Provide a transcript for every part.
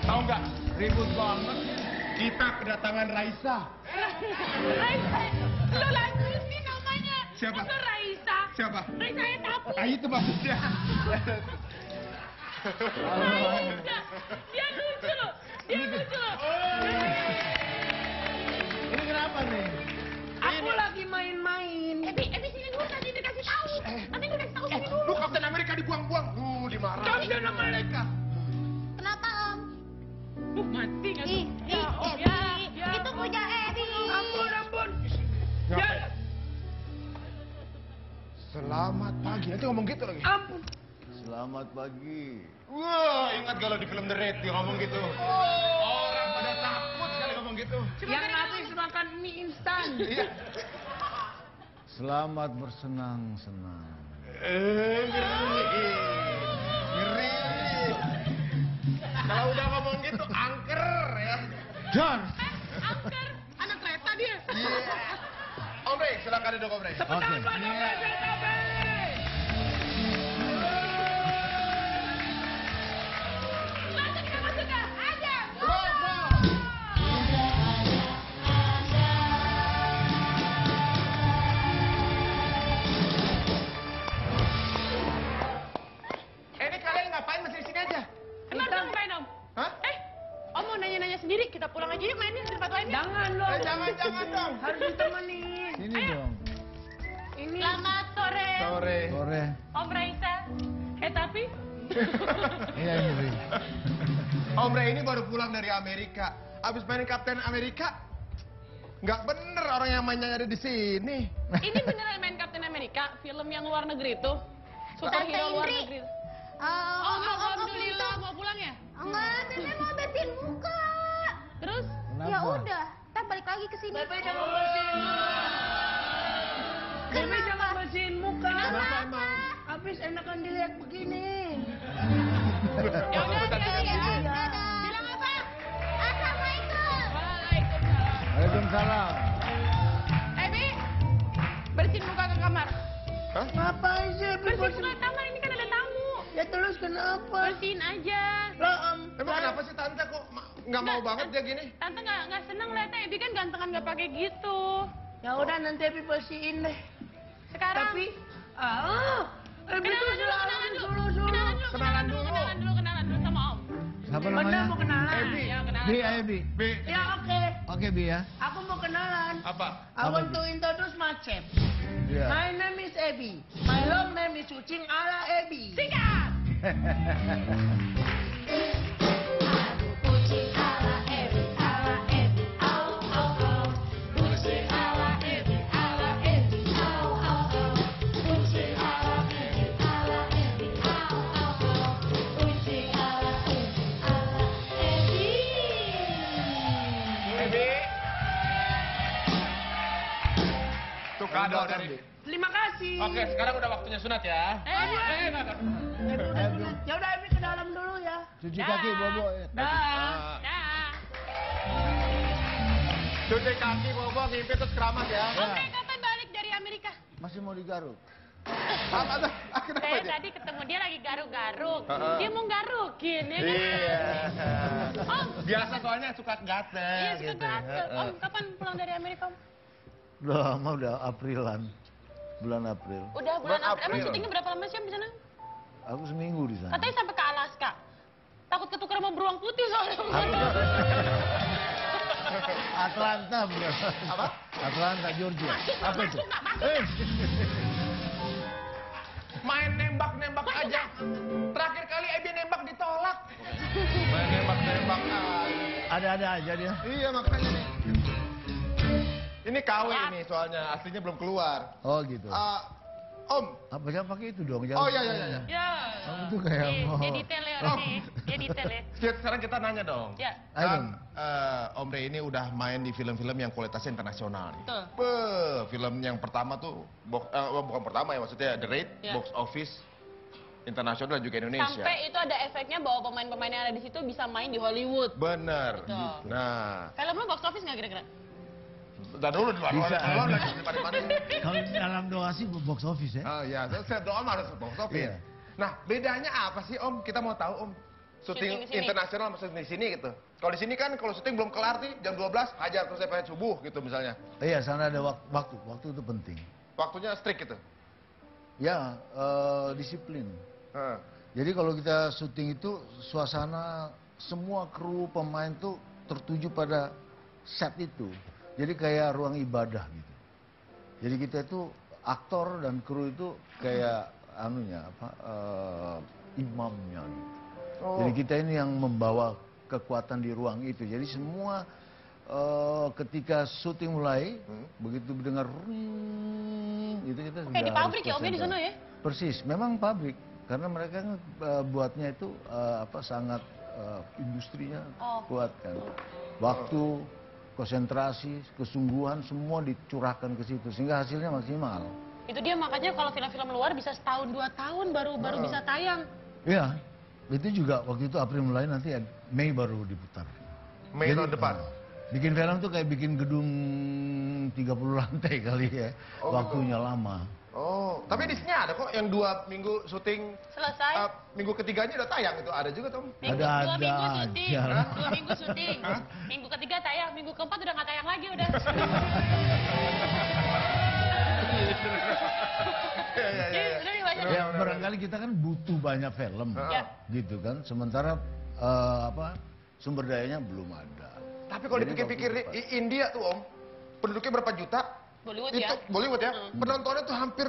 Tahu nggak? Ribut banget. Kita kedatangan Raisa. Raisa, lo lagi sih namanya. Siapa? Masa Raisa? Siapa? Raisa yang tapi. Ah, itu maksudnya. Raisa, dia lucu loh. Dia lucu loh. Ini kenapa nih? Aku lagi main-main. Ebi sini dulu nanti dikasih tahu. Nanti dikasih tahu sini dulu. Lu Kapten Amerika dibuang-buang. Dimarahin. Kapten Amerika. Kenapa, Om? Mati kan? Itu punya Ebi. Ampun. Ya. Selamat pagi. Nanti ngomong gitu lagi. Ampun. Selamat pagi. Wah, ingat kalau di film The Raid dia ngomong gitu. Orang pada takut sekali ngomong gitu. Yang habis makan mie instan. Iya. Selamat bersenang-senang. Ngeri. Kalau udah ngomong gitu, angker ya. John. Angker. Anak kereta dia. Iya. Om Rey, silakan duduk Om Rey. Oke. Ini kalian ngapain masih di sini aja? Kenapa ngapain, Om? Hah? Om mau nanya-nanya sendiri, kita pulang aja yuk mainin di tempat lain. Jangan Eh, jangan dong. Harus ditemenin. Sini dong. Ini. Selamat sore. Sore. Sore. Om Raisa. Tapi. Iya ini. Om Rey ini baru pulang dari Amerika. Abis main Kapten Amerika. Nggak bener orang yang mainnya ada di sini. Ini beneran main Captain America, film yang luar negeri itu. Superhero luar Indri. negeri. Alhamdulillah. Mau pulang ya? Enggak, Nenek mau bersihin muka. Terus? Kenapa? Ya udah, kita balik lagi ke sini. Bebe jangan bersihin muka. Kenapa? Habis enakan dilihat begini. Ya udah, hati-hati ya. Dadah. Bilang apa? Assalamualaikum. Waalaikumsalam. Waalaikumsalam. Bi, bersihin muka ke kamar. Hah? Ngapain sih? Bersihin muka ke kamar, ini kan ada tamu. Ya terus kenapa? Bersihin aja. Emang kenapa sih Tante kok nggak mau banget dia gini? Tante nggak seneng liatnya Ebi kan gantengan nggak pakai gitu. Ya udah nanti Ebi bersihin deh. Sekarang. Tapi, Ebi tuh Kenalan dulu sama Om. Siapa Bener namanya? mau kenalan. Ebi. Ya, kenalan. Bi, ayo Bi. B. Ya oke. Oke Bi ya. Aku mau kenalan. Apa? I want to introduce myself. Iya. My name is Ebi. My long name is Kucing ala Ebi. Singkat. Kucing ala Ebi, au au au. Kucing ala Ebi, au au au. Kucing ala Ebi, au au au. Kucing ala Ebi. Ebi. Tuh kado dari. Terima kasih. Oke, sekarang udah waktunya sunat ya. Ebi udah sunat. Ya udah Ebi ke dalam dulu ya. Cuci kaki bobo. Dah. Dah. Cuci kaki, bobo, ngimpi terus keramat ya. Om Rey kapan balik dari Amerika? Masih mau digaruk. Apa tuh? Kenapa Saya dia? tadi ketemu dia lagi garuk-garuk. Heeh. Dia mau garukin ya kan? Iya. Om. Biasa soalnya suka gatel Iya suka gitu. gatel. Om kapan pulang dari Amerika Om? Udah lama udah Aprilan. Bulan April. Udah bulan Bulan April. Emang April. syutingnya berapa lama sih Om di sana? Aku seminggu di sana. Katanya sampai ke Alaska. Takut ketukar sama beruang putih soalnya. Atlanta bukan. Apa? Atlanta, Georgia. Apa itu? Masuk nggak? Masuk. Main nembak-nembak aja. Terakhir kali Ebi nembak ditolak. Main nembak-nembak aja. Ada-ada aja dia. Iya makanya nih. Ini KW ini soalnya, aslinya belum keluar. Oh gitu. Om. Apa jangan pakai itu dong. Oh iya iya iya. Ya. Kamu tuh kayak mau. Dia detail ya Oh. orangnya. Dia detail ya. Sekarang kita nanya dong. Ya. Ayo Kan dong. Om Rey ini udah main di film-film yang kualitasnya internasional nih. Betul. Film yang pertama tuh, bukan pertama ya maksudnya The Raid, Ya. box office internasional dan juga Indonesia. Sampai itu ada efeknya bahwa pemain-pemain yang ada di situ bisa main di Hollywood. Bener. Betul. Nah, Filmnya box office nggak kira-kira? dan dulu di luar Bisa. lagi di mana-mana. Kalau dalam doa sih box office ya. Oh iya, saya doa mah harus box office. Iya. Nah, bedanya apa sih Om? Kita mau tahu Om. Syuting syuting di sini. internasional maksudnya di sini gitu. Kalau di sini kan kalau syuting belum kelar nih jam 12 hajar terus sampai subuh gitu misalnya. Iya, sana ada waktu itu penting. Waktunya strict gitu. Ya, disiplin. Heeh. Jadi kalau kita syuting itu suasana semua kru pemain tuh tertuju pada set itu. Jadi kayak ruang ibadah gitu. Jadi kita itu aktor dan kru itu kayak imamnya gitu. Oh. Jadi kita ini yang membawa kekuatan di ruang itu. Jadi semua ketika syuting mulai, begitu mendengar ring, itu kita Kayak di sudah pabrik harus ya Om ya di sana ya? Persis, memang pabrik. Karena mereka kan, buatnya itu sangat industrinya kuat kan. Waktu, konsentrasi, kesungguhan semua dicurahkan ke situ sehingga hasilnya maksimal. Itu dia makanya kalau film-film luar bisa setahun 2 tahun baru bisa tayang. Iya, itu juga waktu itu April mulai nanti Mei baru diputar. Mei tahun depan. Bikin film tuh kayak bikin gedung 30 lantai kali ya. Oh. Waktunya lama. Oh, tapi di sini ada kok yang 2 minggu syuting. Selesai. Minggu ketiganya udah tayang itu ada juga Tom. Minggu, Ada 2 minggu syuting, aja. 2 minggu syuting. Minggu ketiga tayang, minggu keempat udah nggak tayang lagi udah. Udah dibaca. Ya barangkali kita kan butuh banyak film, Ya. gitu kan. Sementara sumber dayanya belum ada. Tapi kalau Jadi dipikir-pikir waktu di India tuh Om, penduduknya berapa juta? Bollywood itu ya. Bollywood ya. Penontonnya tuh hampir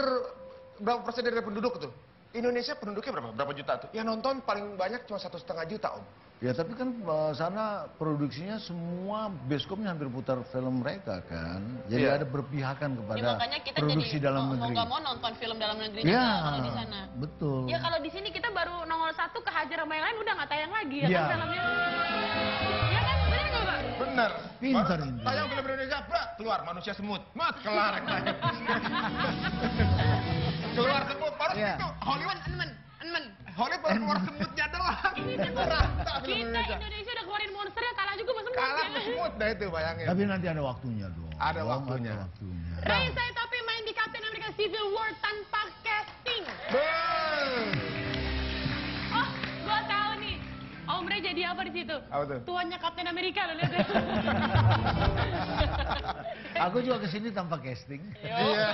berapa persen dari penduduk tuh? Indonesia penduduknya berapa juta tuh? Yang nonton paling banyak cuma 1,5 juta Om. Ya tapi kan sana produksinya semua bioskopnya hampir putar film mereka kan. Jadi Iya. ada berpihakan Ya, kepada makanya kita produksi jadi dalam mau negeri. nggak mau nonton film dalam negeri Ya, juga kalau di sana. betul. Ya kalau di sini kita baru nongol 1 kehajar sama yang lain udah nggak tayang lagi ya Iya. kan filmnya. Ya kan bener nggak Pak? Bener. Pintar Baru ini. tayang film Indonesia, brak, keluar manusia semut. Mat, kelar. Keluar semut, baru Iya. itu Hollywood. Enmen. Hollywood baru keluar semutnya doang. Ini tuh Rata film kita Indonesia. Indonesia udah keluarin monsternya kalah juga sama semut. Kalah ya. ke semut dah itu bayangin. Tapi nanti ada waktunya dong. Ada waktunya. Ada waktunya. Ray saya tapi main di Captain America Civil War tanpa casting. Beuh. Oh, gua tahu nih. Om Ray jadi apa di situ? Apa tuh? Tuannya Captain America lo lihat. Aku juga kesini tanpa casting. Iya.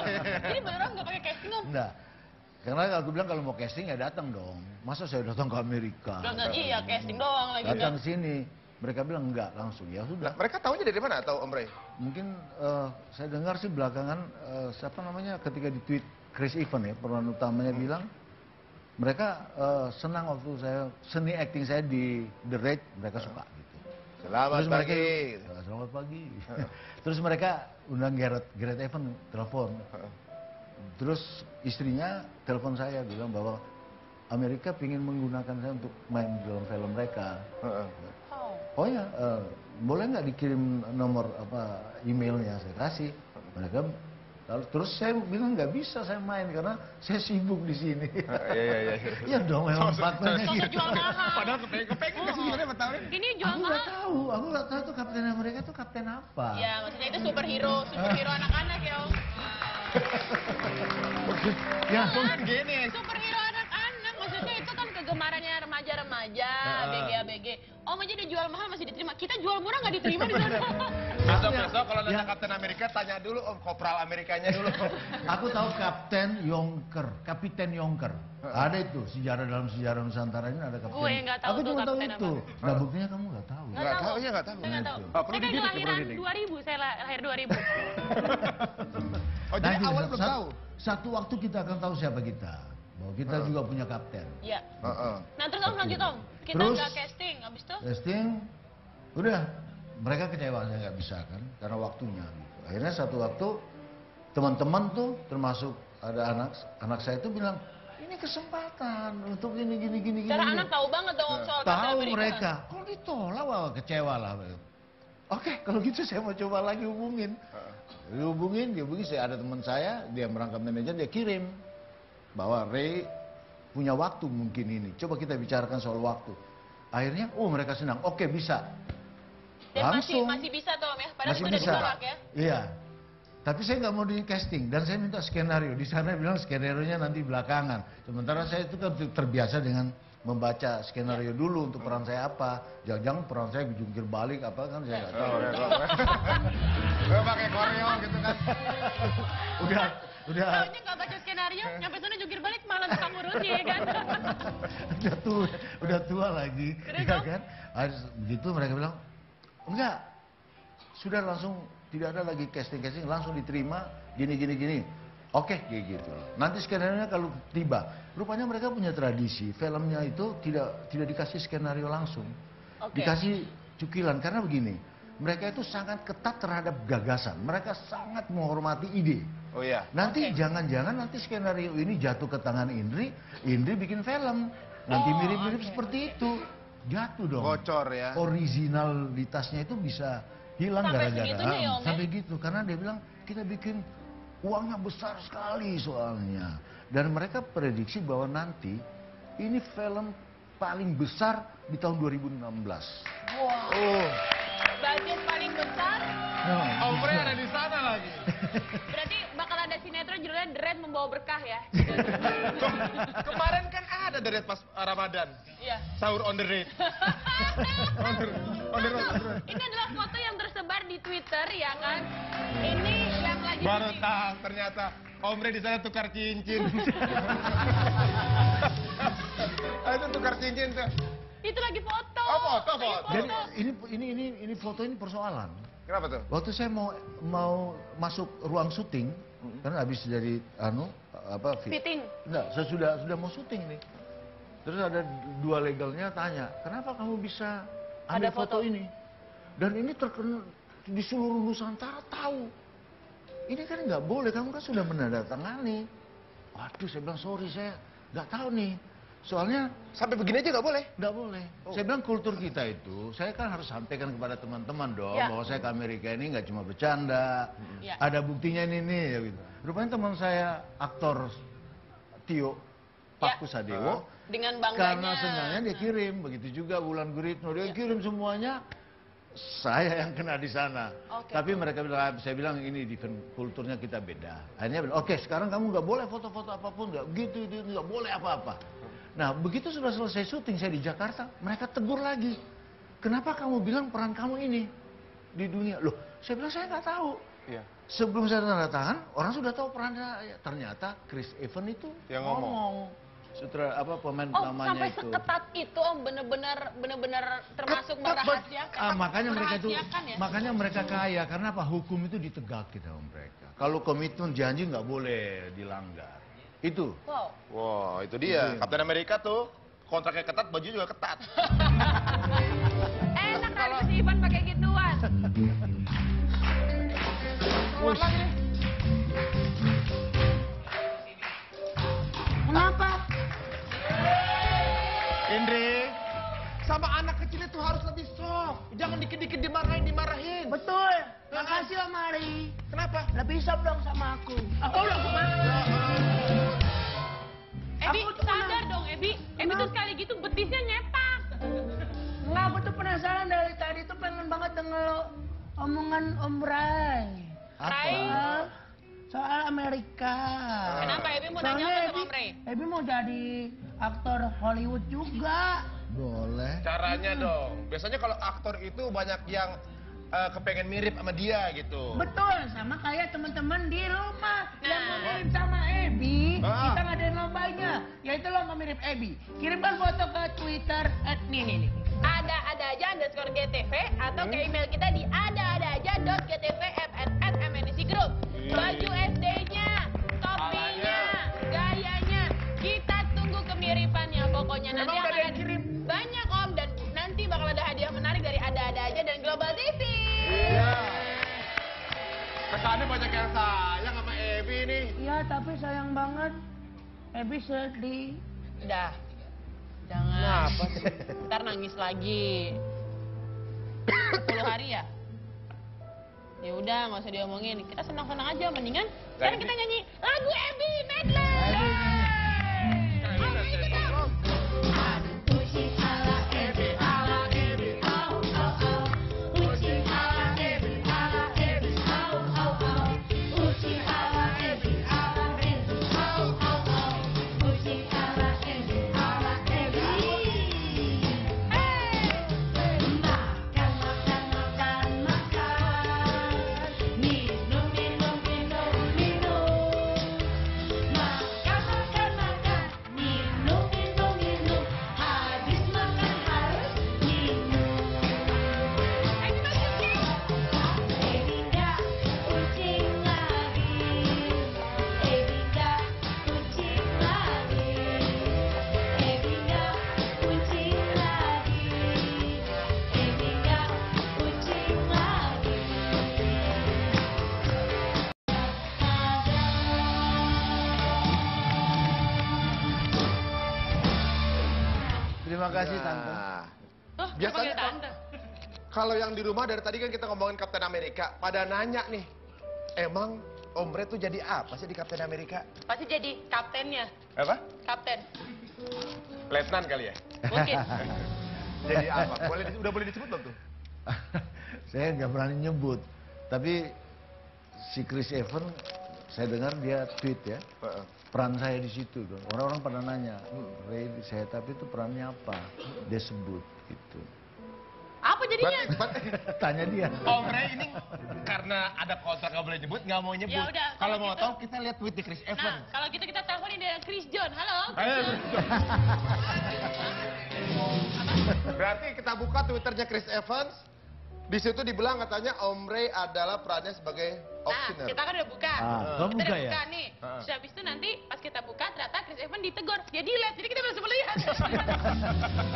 Jadi beneran nggak pakai casting Om? Enggak. Karena aku bilang kalau mau casting ya datang dong. Masa saya datang ke Amerika? Iya casting doang lagi kan. Datang sini. Mereka bilang enggak langsung. Ya Nah, sudah. mereka tahunya dari mana tahu Om Ray? Mungkin saya dengar sih belakangan siapa namanya ketika di tweet Chris Evans ya peran utamanya bilang mereka senang waktu saya seni acting saya di The Raid mereka suka gitu. Selamat Terus mereka, pagi. "Ya, selamat pagi. Terus mereka undang Gareth Evans telepon. Terus istrinya telepon saya bilang bahwa Amerika ingin menggunakan saya untuk main di dalam film mereka. Heeh. Oh ya, boleh nggak dikirim nomor emailnya? Saya kasih. Mereka lalu terus saya bilang nggak bisa saya main karena saya sibuk di sini. Iya. Ya dong, memang faktanya Sosok gitu. jual mahal. Padahal kepengen ke sini apa tahu? Ini jual Aku nggak mahal. tahu, tuh Kapten Amerika tuh kapten apa? Ya maksudnya itu superhero anak-anak ya Om. Ya, Kan gini. Superhero anak-anak maksudnya itu kan kegemarannya remaja-remaja, ABG. Om aja dia jual mahal masih diterima. Kita jual murah nggak diterima di sana. Besok kalau nanya Ya. Kapten Amerika tanya dulu Om Kopral Amerikanya dulu. aku tahu Kapten Yonker. Ada itu dalam sejarah Nusantara ini ada Kapten. Gue nggak tahu Aku tuh cuma tahu Kapten itu. Nah buktinya kamu nggak tahu. Nggak tahu, ya nggak tahu. Saya nggak tahu. Itu. Ah, perlu Saya kan dididik, kelahiran perlu dididik. 2000, saya lahir 2000. Oh jadi Nanti awal belum tahu. Satu waktu kita akan tahu siapa kita. Bahwa kita juga punya kapten. Iya. Heeh. Nah terus Om lanjut Om. Kita Terus? nggak casting, habis itu? Testing, udah. Mereka kecewa saya nggak bisa kan, karena waktunya. Gitu. Akhirnya satu waktu teman-teman tuh, termasuk ada anak saya itu bilang, ini kesempatan untuk gini. Cara anak tahu banget dong Om soal Captain Tahu America. mereka, kalau ditolak wah kecewa lah. Oke, kalau gitu saya mau coba lagi hubungin. Dia hubungin, saya ada teman saya, dia merangkap manajer, dia kirim bahwa Ray punya waktu mungkin ini. Coba kita bicarakan soal waktu. Akhirnya, mereka senang. Oke, bisa. Dan Langsung. masih bisa tuh Om ya. Padahal Masih itu udah bisa. ditolak ya. Iya. Tapi saya nggak mau di casting dan saya minta skenario. Di sana bilang skenario nya nanti belakangan. Sementara saya itu kan terbiasa dengan membaca skenario dulu untuk peran saya apa. Jangan-jangan peran saya jungkir balik apa kan saya nggak tahu. Gue pakai koreo gitu kan. Udah. Taunya nggak baca skenario, nyampe sana jungkir balik malah tukang ngurusnya ya kan. udah tua lagi, Terus, ya Om? kan? Begitu mereka bilang, enggak, sudah langsung tidak ada lagi casting, langsung diterima, gini. Oke, kayak gitu. Nanti skenario kalau tiba, rupanya mereka punya tradisi, filmnya itu tidak dikasih skenario langsung, Oke. dikasih cukilan karena begini. Mereka itu sangat ketat terhadap gagasan, mereka sangat menghormati ide. Oh iya. Nanti Oke. jangan-jangan nanti skenario ini jatuh ke tangan Indri bikin film. Nanti Oh, mirip-mirip oke, seperti itu. Jatuh dong. Bocor ya. Originalitasnya itu bisa hilang Sampai gara-gara. segitunya ya, Om, ya? Sampai gitu. Karena dia bilang kita bikin uangnya besar sekali soalnya. Dan mereka prediksi bahwa nanti ini film paling besar di tahun 2016. Wah, Oh. budget paling besar. Nah, Om Rey ada di sana lagi. Berarti bakal ada sinetron judulnya The Red Membawa Berkah ya. Kemarin kan ada The Red pas Ramadan. Iya. Sahur on the red. On the road. Ini adalah foto yang tersebar di Twitter ya kan. Ini yang lagi Baru tahu ternyata Om Rey di sana tukar cincin. Itu tukar cincin tuh. Itu lagi foto. Oh, foto. Jadi ini foto ini persoalan. Kenapa tuh? Waktu saya mau masuk ruang syuting, karena habis dari Fitting. Enggak, saya sudah mau syuting nih. Terus ada dua legalnya tanya, kenapa kamu bisa ambil Ada foto. foto ini? Dan ini terkenal di seluruh Nusantara tahu. Ini kan nggak boleh, kamu kan sudah menandatangani. Waduh, saya bilang sorry, saya nggak tahu nih. Soalnya Sampai begini aja nggak boleh? nggak boleh. Saya bilang kultur kita itu, saya kan harus sampaikan kepada teman-teman dong, Ya. bahwa saya ke Amerika ini nggak cuma bercanda. Ya. Ada buktinya ini nih, ya gitu. Rupanya teman saya aktor Tio Pak Ya. Kusadewo, Dengan bangganya. karena senangnya dia kirim, begitu juga Wulan Guritno dia kirim semuanya. Saya yang kena di sana. Oke. Tapi mereka bilang, saya bilang ini different kulturnya kita beda. Akhirnya bilang, oke sekarang kamu nggak boleh foto-foto apapun, nggak gitu, nggak boleh apa-apa. Nah begitu sudah selesai syuting saya di Jakarta, mereka tegur lagi. Kenapa kamu bilang peran kamu ini di dunia? Loh, saya bilang saya nggak tahu. Iya. Sebelum saya tanda tangan, orang sudah tahu perannya. Ternyata Chris Evans itu Yang ngomong. Sutra pemain Oh, utamanya sampai itu. seketat itu Om, bener-bener termasuk Ketat, merahasiakan. makanya mereka itu, Merahasiakan ya? makanya mereka kaya karena apa? Hukum itu ditegak kita mereka. Kalau komitmen janji nggak boleh dilanggar. Itu. Wow. Wah, itu dia. Itu. Kapten Amerika tuh kontraknya ketat, baju juga ketat. Enak kali si Ivan pakai gituan. Kenapa? Indri, sama anak kecil itu harus lebih soft. Jangan dikit-dikit dimarahin. Betul. Makasih Om Ari. Kenapa? Lebih sob dong sama aku. Aku udah Ebi, Aku tuh sadar dong Ebi. Ebi tuh sekali gitu betisnya nyetak. Enggak, aku tuh penasaran dari tadi tuh pengen banget denger omongan Om Ray. Ray. Soal Amerika. Kenapa Ebi mau nanya apa sama Om Ray? Ebi mau jadi aktor Hollywood juga. Boleh. Caranya dong. Biasanya kalau aktor itu banyak yang kepengen mirip sama dia gitu. Betul, sama kayak teman-teman di rumah yang Nah. mau mirip sama Ebi. Ah. Kita ngadain lombanya, yaitu lomba mirip Ebi. Kirimkan foto ke Twitter @nih. Ada aja _GTV atau ke email kita di adaaja.gtv@mnc group. Baju SD-nya, topinya, gayanya, kita tunggu kemiripannya pokoknya. Nanti Emang udah akan ada yang kirim? banyak Om dan nanti bakal ada hadiah menarik dari Ada Aja dan Global TV. Iya. Kesannya banyak yang sayang sama Ebi nih. Iya, tapi sayang banget. Ebi sedih. Udah, jangan. Kenapa sih? Ntar nangis lagi. 10 hari ya? Ya udah, nggak usah diomongin. Kita senang-senang aja, mendingan. Sekarang kita nyanyi lagu Ebi medley. Ayo ikut dong. Pushing ala Ebi, ala Ebi, au au au. Pushing ala Ebi, au au au. Pushing ala Ebi, au au au. Pushing ala Ebi, Terima kasih Tante. Nah, Oh, biasanya biasanya tante. kalau yang di rumah dari tadi kan kita ngomongin Kapten Amerika, pada nanya nih, emang Om Ray tuh jadi apa sih di Kapten Amerika? Pasti jadi kaptennya. Apa? Kapten. Letnan kali ya? Mungkin. Jadi apa? Udah boleh disebut belum tuh? Saya nggak berani nyebut, tapi si Chris Evans, saya dengar dia tweet ya, peran saya di situ. Orang-orang pada nanya, Ray, saya tapi itu perannya apa? Dia sebut gitu. Apa jadinya? Tanya dia. Om Ray ini karena ada kontrak nggak boleh nyebut, nggak mau nyebut. Ya udah, Kalau kalau mau gitu. tahu kita lihat tweet di Chris Nah, Evans. kalau gitu kita teleponin dia Chris John. Halo, Chris Ayo. John. Berarti kita buka Twitternya Chris Evans. Di situ dibilang katanya Om Ray adalah perannya sebagai Nah, auctioneer. kita kan udah buka. Kamu Kita buka udah ya? buka nih. Ah. Terus habis itu nanti pas kita buka ternyata Chris Evans ditegur. Dia delete. Jadi kita belum sempat lihat.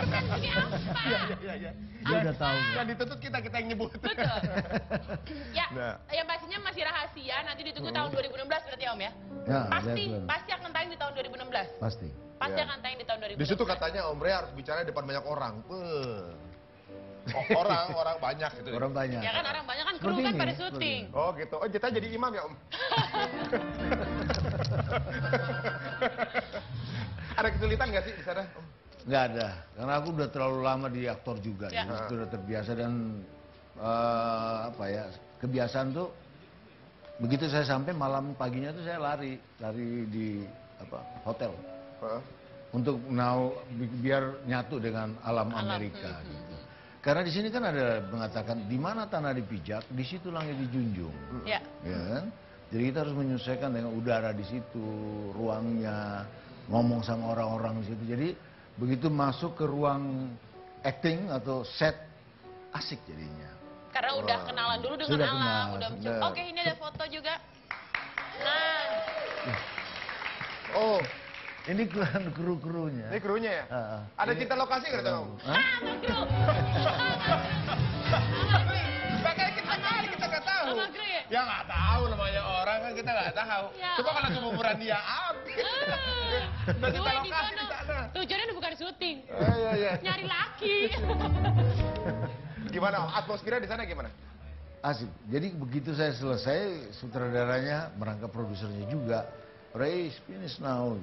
Kan ini apa? Iya. Dia udah tahu. Yang dituntut kita yang nyebut. Betul. Ya, Nah. yang pastinya masih rahasia. Nanti ditunggu tahun 2016 berarti Om ya? Ya, Pasti akan tayang di tahun 2016. Pasti. Pasti Ya. akan tayang di tahun 2016. Di situ katanya Om Ray harus bicara di depan banyak orang. Orang banyak gitu. Orang banyak. Ya kan orang banyak kan kru Seperti kan ini, pada seperti syuting. ini. Oh gitu. Oh kita jadi imam ya Om? Ada kesulitan nggak sih di sana Om? Nggak ada, karena aku udah terlalu lama di aktor juga, Ya. jadi sudah terbiasa dan apa ya, kebiasaan tuh begitu saya sampai malam paginya tuh saya lari di hotel untuk biar nyatu dengan alam Amerika. Gitu. Karena di sini kan ada mengatakan di mana tanah dipijak, di situ langit dijunjung. Ya. Ya kan? Jadi kita harus menyesuaikan dengan udara di situ, ruangnya, ngomong sama orang-orang di situ. Jadi begitu masuk ke ruang acting atau set, asik jadinya. Karena udah kenalan dulu dengan Sudah alam, kenal, udah sudah. Oke, ini ada foto juga. Nah, Oh, Ini kru-krunya. ini krunya ya? Ada cinta lokasi nggak Om? Hah? sama kru. Makanya kita nggak tahu. Sama kru ya? Ya nggak tahu namanya orang kan kita nggak tahu. Ya. Coba kalau keumuran dia habis. Udah cinta Gue di lokasi di sana. sana. Tujuannya bukan syuting. Iya. Nyari laki. Gimana Om? Atmosfer di sana gimana? Asik. Jadi begitu saya selesai, sutradaranya merangkap produsernya juga. Ray, finish now.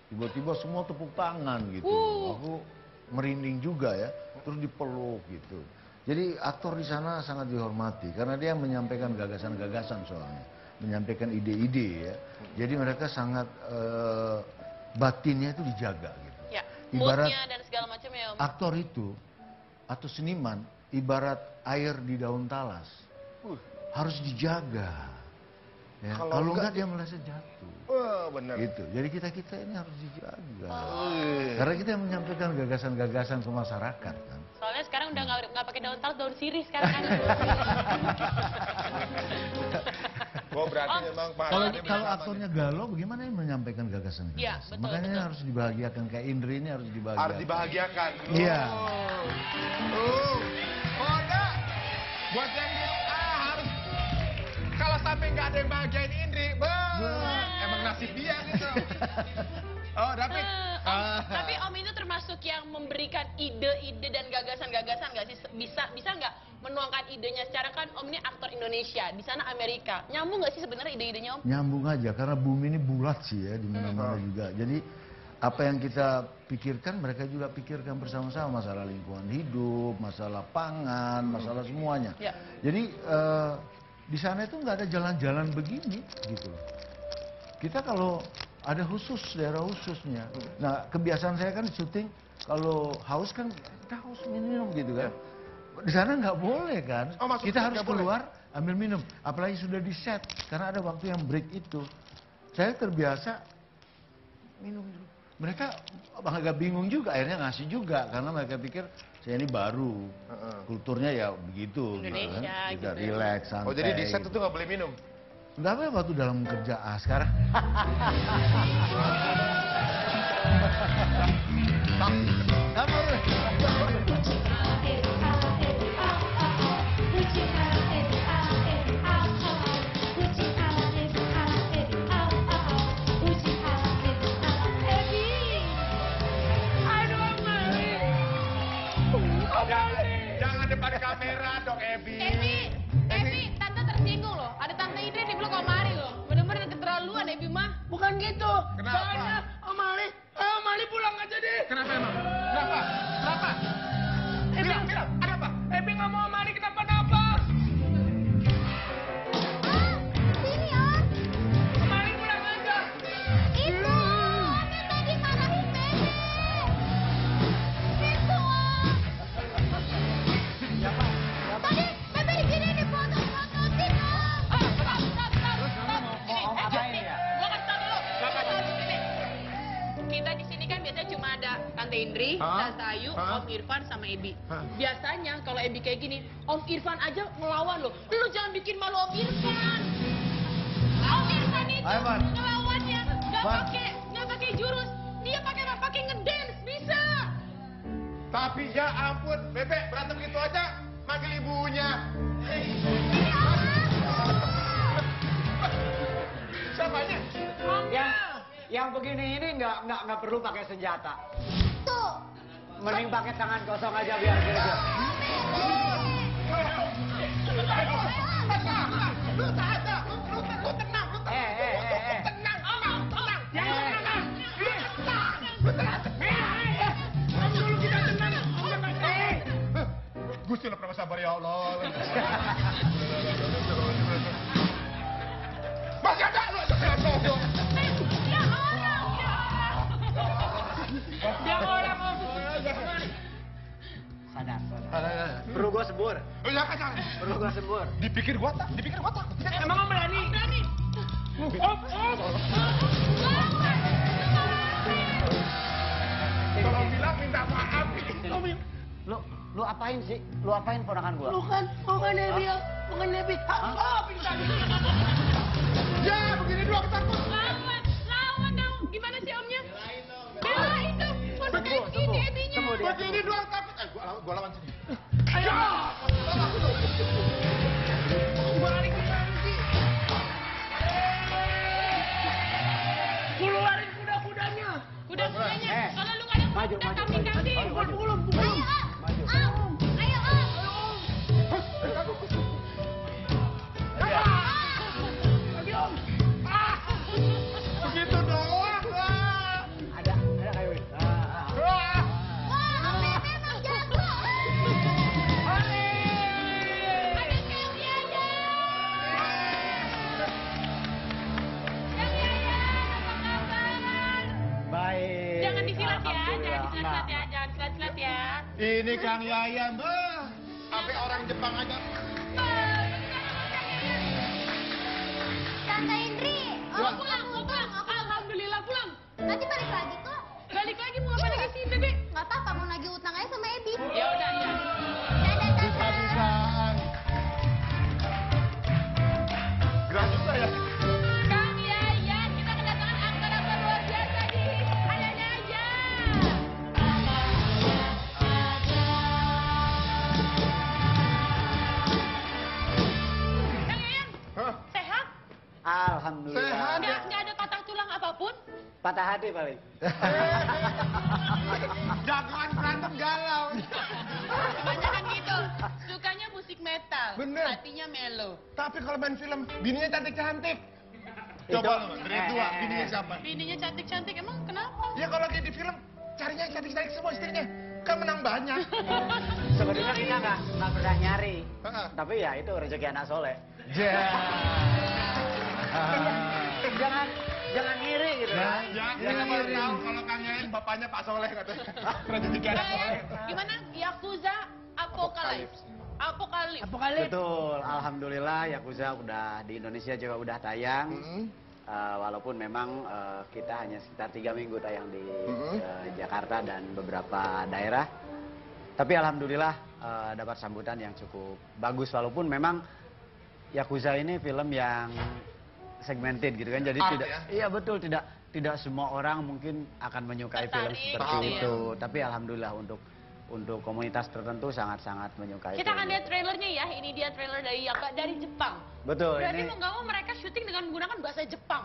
Tiba-tiba semua tepuk tangan gitu. Aku merinding juga ya. Terus dipeluk gitu. Jadi aktor di sana sangat dihormati karena dia menyampaikan gagasan-gagasan soalnya, menyampaikan ide-ide ya. Jadi mereka sangat batinnya itu dijaga gitu. Ya, Ibarat moodnya dan segala macam ya Om. aktor itu atau seniman ibarat air di daun talas, harus dijaga. Ya, kalau enggak dia merasa jatuh. Wah benar. Gitu. Jadi kita ini harus dijaga. Karena kita yang menyampaikan gagasan-gagasan ke masyarakat kan. Soalnya sekarang udah nggak pakai daun talas, daun sirih sekarang kan. Oh berarti memang Kalau aktornya galau, bagaimana yang menyampaikan gagasan-gagasan? Iya, betul, Makanya betul. harus dibahagiakan. Kayak Indri ini harus dibahagiakan. harus dibahagiakan. Iya. Oh enggak. Buat yang harus kalau sampai nggak ada yang bahagiain Indri, emang nasib dia gitu. Oh David. Tapi Om itu termasuk yang memberikan ide-ide dan gagasan-gagasan nggak sih? Bisa nggak menuangkan idenya? Secara kan Om ini aktor Indonesia, di sana Amerika. Nyambung nggak sih sebenarnya ide-idenya Om? Nyambung aja, karena bumi ini bulat sih ya, di mana-mana juga. Jadi apa yang kita pikirkan, mereka juga pikirkan bersama-sama. Masalah lingkungan hidup, masalah pangan, masalah semuanya. Ya. Jadi di sana itu nggak ada jalan-jalan begini gitu loh. Kita kalau ada khusus, daerah khususnya. Nah kebiasaan saya kan syuting, kalau haus kan kita haus minum gitu kan. Di sana nggak boleh kan. Oh, masuk Kita set harus nggak boleh? keluar ambil minum. Apalagi sudah di set, karena ada waktu yang break itu. Saya terbiasa minum dulu. Mereka agak bingung juga, akhirnya ngasih juga. Karena mereka pikir saya ini baru. Kulturnya ya begitu. Indonesia, gitu kan. Kita gitu. relax, santai. Oh jadi di set itu nggak boleh minum. Enggak apa waktu dalam kerja sekarang. depan kamera dong, Ebi. Ebi, tante tersinggung loh. Ada tante Indri di belakang Mari loh. Bener-bener keterlaluan Ebi mah. Bukan gitu. Kenapa? Soalnya Om Ali pulang aja deh. Kenapa emang? Kenapa? Kenapa? Bilang, ada apa? Ebi nggak mau Om Ali kenapa-napa. Sini Om. Om Ali pulang aja. Itu Om yang tadi marahin Bebe. Itu Om. Tadi Bebe digini dipotong-pototin Om. Mau ngapain ya? Gua kasih tau dulu. Sini. Kita di sini kan biasanya cuma ada Tante Indri, Tante Ayu, Om Irfan sama Ebi. Biasanya kalau Ebi kayak gini, Om Irfan aja ngelawan loh. Lu jangan bikin malu Om Irfan. Om Irfan itu Ayo, Man. ngelawannya Man. nggak pakai jurus. Dia pakai ngedance bisa. Tapi ya ampun, Bebek berantem gitu aja, manggil ibunya. Siapanya? Yang begini ini nggak perlu pakai senjata. Tuh. Mending pakai tangan kosong aja biar gitu. Lu tak ada, lu tenang, lu tenang, tenang. Gusti lah pernah sabar ya Allah. Masih ada lu dong. Dia orang Om. Sadar. Perlu gue sebur. Ya kan, Perlu gue sebur. dipikir gua takut. Emang Om berani? Om. Tolong bilang minta maaf. Lu apain sih? Lu apain ponakan gua? Bukan Ebi ya. Bukan Ebi. Pingsan. Ya, begini dua ketakut. Lawan dong. Gimana sih Omnya? Belain dong. Masa kayak Sembuh. gini Ebinya. Sembuh dia. Begini dua takut. Gua lawan sini. Ayo. Balik ke sana sih. Keluarin kuda-kudanya. Kuda-kudanya. Eh, Kalau lu nggak ada maju, kuda maju, kambing-kambing. Belum. Ayo Om. Ayo Om. Lagi Om. Begitu doang. Ada kayu. Wah, Om Bebe emang jago. Ada Kang Yaya. Kang Yaya, apa kabar? Baik. Jangan disilat ya, Alhamdulillah. jangan silat-silat ya. Ini Kang Yayan, sampai orang Jepang aja. Tante Indri. Om Pulang. Alhamdulillah pulang. Nanti balik lagi kok. Balik lagi mau apa lagi sih, Bebe? Nggak apa-apa, mau nagih utang aja sama Ebi. Ya udah ya. Dadah, Tante. Bisa-bisaan. Gerak juga ya. Kang Yaya, kita kedatangan aktor-aktor luar biasa di Ayahnya aja. Kang Yayan, Hah? sehat? Alhamdulillah. Sehat. Nggak ada patah tulang apapun? Patah hati paling. Jagoan berantem galau. Kebanyakan gitu. Sukanya musik metal. Bener. Hatinya melo. Tapi kalau main film, bininya cantik-cantik. Coba lo, dari dua, bininya siapa? Bininya cantik-cantik, emang kenapa? Ya kalau kayak di film, carinya yang cantik-cantik semua istrinya. Kan menang banyak. Sebenarnya kita nggak pernah nyari. Heeh. Tapi ya itu rezeki anak soleh. Ja. Jangan ngiri gitu. Nah, Ya, Jangan kita baru ngirim. tahu kalau Kang Yayan bapaknya Pak Soleh katanya. Rezeki anak Soleh. Gimana? Yakuza Apokalips. Apokalips. Apokalip. Betul, alhamdulillah Yakuza udah di Indonesia juga udah tayang. Walaupun memang kita hanya sekitar 3 minggu tayang di Jakarta dan beberapa daerah. Tapi alhamdulillah dapat sambutan yang cukup bagus. Walaupun memang Yakuza ini film yang segmented gitu kan. Jadi Art, tidak, ya? iya betul, tidak semua orang mungkin akan menyukai film Tertarik, seperti gitu ya. itu. Tapi alhamdulillah untuk komunitas tertentu sangat-sangat menyukai. Kita akan film lihat trailernya ya. Ini dia trailer dari Jepang. Betul, Berarti ini mau nggak mau mereka syuting dengan menggunakan bahasa Jepang.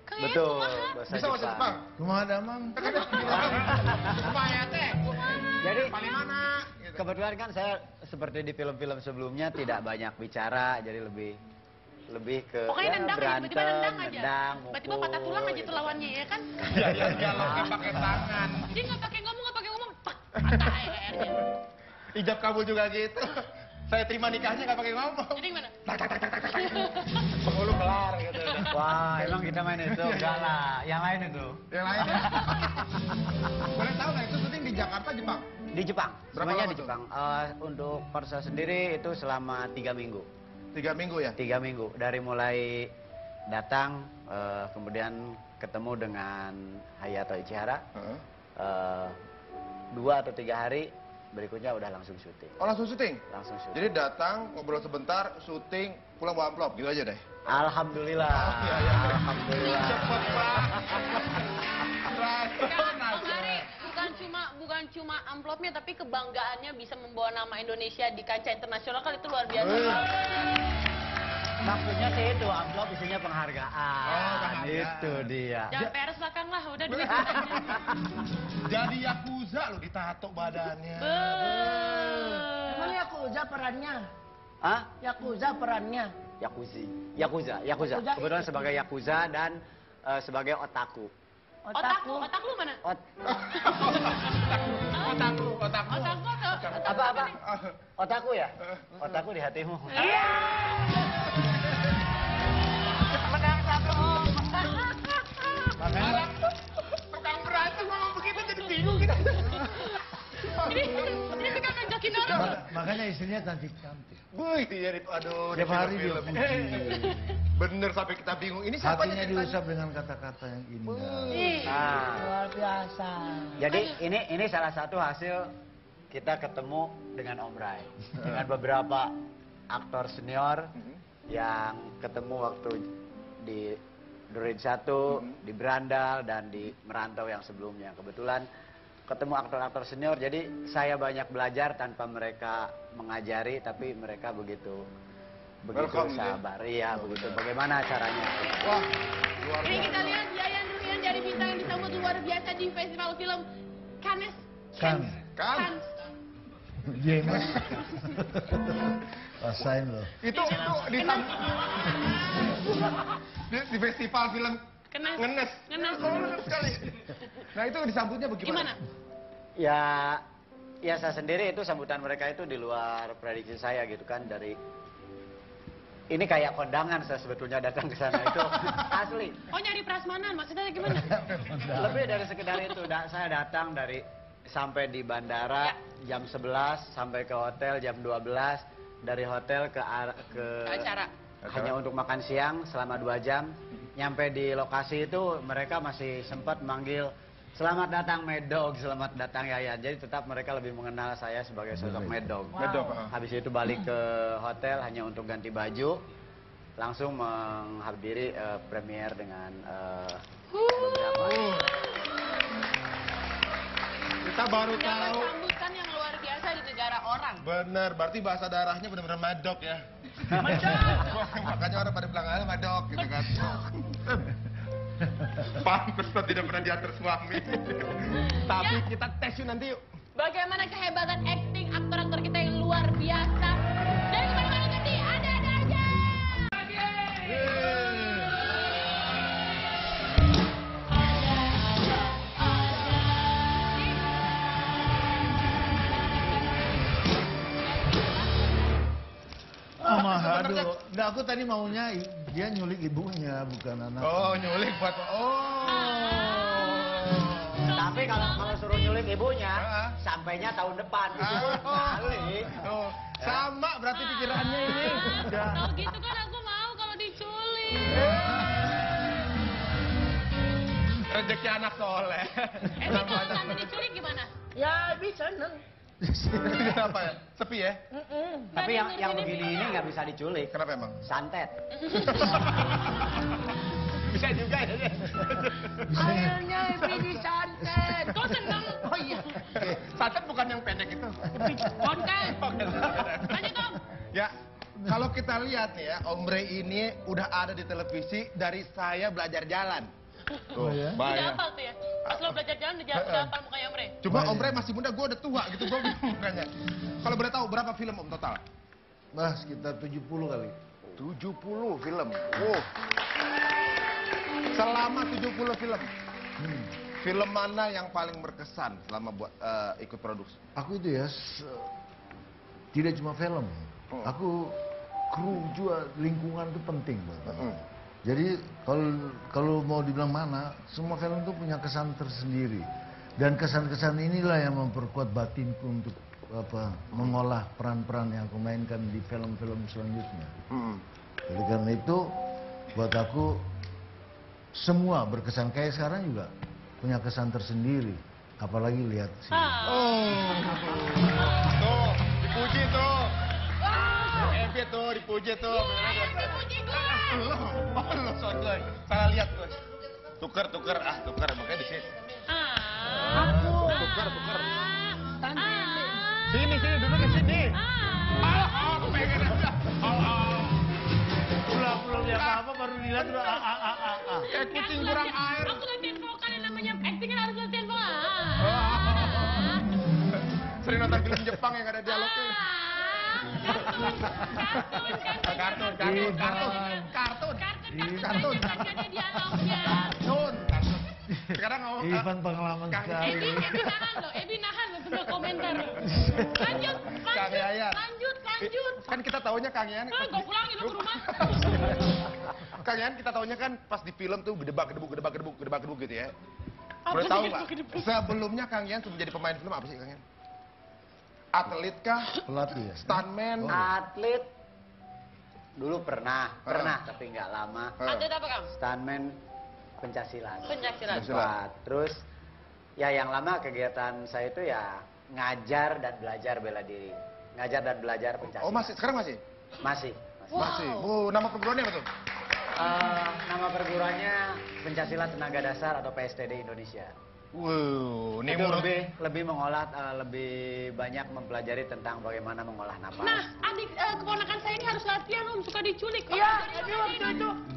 Kang Yayan betul kumaha? bahasa Bisa bahasa Jepang? Kumaha damang? Supaya teh. Kumaha? Jadi Paling mana? Gitu. kebetulan kan saya seperti di film-film sebelumnya tidak banyak bicara, jadi lebih ke Pokoknya ya, nendang aja, berantem, tiba-tiba nendang aja. nendang, Tiba-tiba patah tulang aja gitu. tuh lawannya ya kan. Iya, iya, dialognya pakai tangan. Dia nggak pakai ngomong, pak, patah akhirnya. Ijab kabul juga gitu. Saya terima nikahnya nggak pakai ngomong. Jadi gimana? Penghulu kelar gitu. Wah, emang kita main itu? Enggak lah, yang lain itu. Yang lain. Boleh tahu nggak itu syuting di Jakarta, Jepang? Di Jepang, Berapa semuanya lama di tuh? Jepang. Untuk Persa sendiri itu selama 3 minggu. 3 minggu ya? 3 minggu, dari mulai datang, kemudian ketemu dengan Hayato Ichihara, Heeh. 2 atau 3 hari, berikutnya udah langsung syuting. Oh langsung syuting? Langsung syuting. Jadi datang, ngobrol sebentar, syuting, pulang bawa amplop, gitu aja deh. Alhamdulillah. Iya, iya. Alhamdulillah. Cepet banget. Bang Hari, bukan cuma amplopnya, tapi kebanggaannya bisa membawa nama Indonesia di kancah internasional kan itu luar biasa. Maksudnya sih itu, amplop isinya penghargaan. Oh, penghargaan. Itu dia. Jangan peres belakang lah, udah duit. Jadi Yakuza lo ditato badannya. Emang Yakuza perannya? Hah? Yakuza perannya? Yakuza. Yakuza. Kebetulan sebagai Yakuza dan sebagai otaku. Otak lu mana? Otaku. Otak atau? Apa? Otaku ya? Otaku di hatimu. Menang satu. Malah tukang berantem ngomong begitu jadi bingung kita. Ini tukang ngajakin orang. Makanya istrinya cantik-cantik. Wih, iya itu, aduh. Tiap hari dia film. puji. Bener sampai kita bingung. Ini siapa Hatinya nih? diusap dengan kata-kata yang indah. Nah, Luar biasa. jadi ini salah satu hasil kita ketemu dengan Om Rai, dengan beberapa aktor senior yang ketemu waktu di Durin 1, di Berandal, dan di Merantau yang sebelumnya. Kebetulan ketemu aktor-aktor senior, jadi saya banyak belajar tanpa mereka mengajari, tapi mereka begitu Welcome, sabar. Iya, begitu. Bagaimana caranya? Wah, luar Ini biasa. kita lihat Yayan Ruhian dari bintang yang disambut luar biasa di festival film Cannes. Kan, Kan? James. Rasain loh. Itu di festival film Kenas. Ngenes. Ngenes. Oh, bener sekali. Nah, itu disambutnya Gimana? bagaimana? Ya saya sendiri itu sambutan mereka itu di luar prediksi saya gitu kan, dari ini kayak kondangan saya sebetulnya datang ke sana itu asli. Oh nyari prasmanan, maksudnya gimana? Lebih dari sekedar itu, saya datang dari sampai di bandara jam 11 sampai ke hotel jam 12, dari hotel ke Acara. hanya untuk makan siang selama 2 jam. Nyampe di lokasi itu mereka masih sempat manggil selamat datang Mad Dog, selamat datang Yayan. Jadi tetap mereka lebih mengenal saya sebagai sosok Mad Dog. Medok. Habis itu balik ke hotel hanya untuk ganti baju, langsung menghadiri premier dengan beberapa. Kita baru Dapat tahu. sambutan yang luar biasa di negara orang. Bener, berarti bahasa daerahnya benar-benar madok ya. Makanya orang pada bilang aja madok gitu kan. Pantes tidak pernah diantar suami. Tapi kita tes yuk nanti yuk. Bagaimana kehebatan acting aktor-aktor kita yang luar biasa. Dari kemana-mana ganti, ada aja. Aduh, enggak, aku tadi maunya dia nyulik ibunya, bukan anak. Oh, nyulik buat. Oh. Tapi kalau suruh nyulik ibunya, Ah. sampainya tahun depan. Ah. Kali. Oh, sama berarti pikirannya ini. Ya. Tahu gitu kan aku mau kalau diculik. Rezeki anak soleh. Ini kalau sampai diculik gimana? Ya bisa neng. Kenapa ya? Sepi ya? Tapi yang begini ini nggak bisa diculik. Kenapa emang? Santet. Bisa juga ya. Akhirnya ini disantet. Kau senang? Oh iya. Santet bukan yang pendek itu. Konten. Lanjut Om. Ya, kalau kita lihat nih ya, Om Ray ini udah ada di televisi dari saya belajar jalan. Tuh, ya? Udah bahaya. hafal tuh ya. Pas lo belajar jalan udah hafal mukanya Om Re. Cuma Om Re masih muda, gue udah tua gitu, gue bingung mukanya. Kalau boleh tahu berapa film Om total? Bah, sekitar 70 kali. 70 film. Wow. Selama 70 film. Film mana yang paling berkesan selama buat ikut produksi? Aku itu ya, tidak cuma film. Aku kru juga, lingkungan itu penting buat aku. Jadi kalau mau dibilang mana, semua film itu punya kesan tersendiri. Dan kesan-kesan inilah yang memperkuat batinku untuk mengolah peran-peran yang aku mainkan di film-film selanjutnya. Jadi karena itu buat aku semua berkesan, kayak sekarang juga punya kesan tersendiri. Apalagi lihat sini. Tuh, dipuji tuh. Ebi tuh, dipuji tuh. Lo sotoy. Salah lihat tuh. Tuker, makanya di sini. Tuker. Sini, duduk di sini. Aku pengen aja. Belum lihat apa-apa baru dilihat udah Kayak kucing kurang air. Aku latihan vokal yang namanya acting kan harus latihan vokal. Sering nonton film Jepang yang ada dialognya. Kartun. Ada dialognya. Sekarang ngomong. Ivan pengalaman sekali. Ebi nahan loh sebelah komentar. Lanjut. Kang Yayan. Lanjut. Kan kita taunya Kang Yayan. Gue pulangin lo ke rumah. Kang Yayan kita taunya kan pas di film tuh gedebak-gedebuk gitu ya. Apa Boleh sih tahu nggak? gedebak-gedebuk? Sebelumnya Kang Yayan sebelum jadi pemain film apa sih Kang Yayan? Atlet kah? Pelatih ya. Stuntman? Atlet dulu pernah tapi nggak lama. Atlet apa Kang? Stuntman pencaksilat. Pencaksilat. Sempat. Terus ya yang lama kegiatan saya itu ya ngajar dan belajar bela diri. Ngajar dan belajar pencaksilat. Oh masih? Sekarang masih? Masih. Masih. Oh nama perguruannya apa tuh? Nama perguruannya Pencaksilat Tenaga Dasar atau PSTD Indonesia. Wow, ini Itu menurut lebih mengolah, lebih banyak mempelajari tentang bagaimana mengolah napas. Nah, adik keponakan saya ini harus latihan Om, suka diculik. Iya, tapi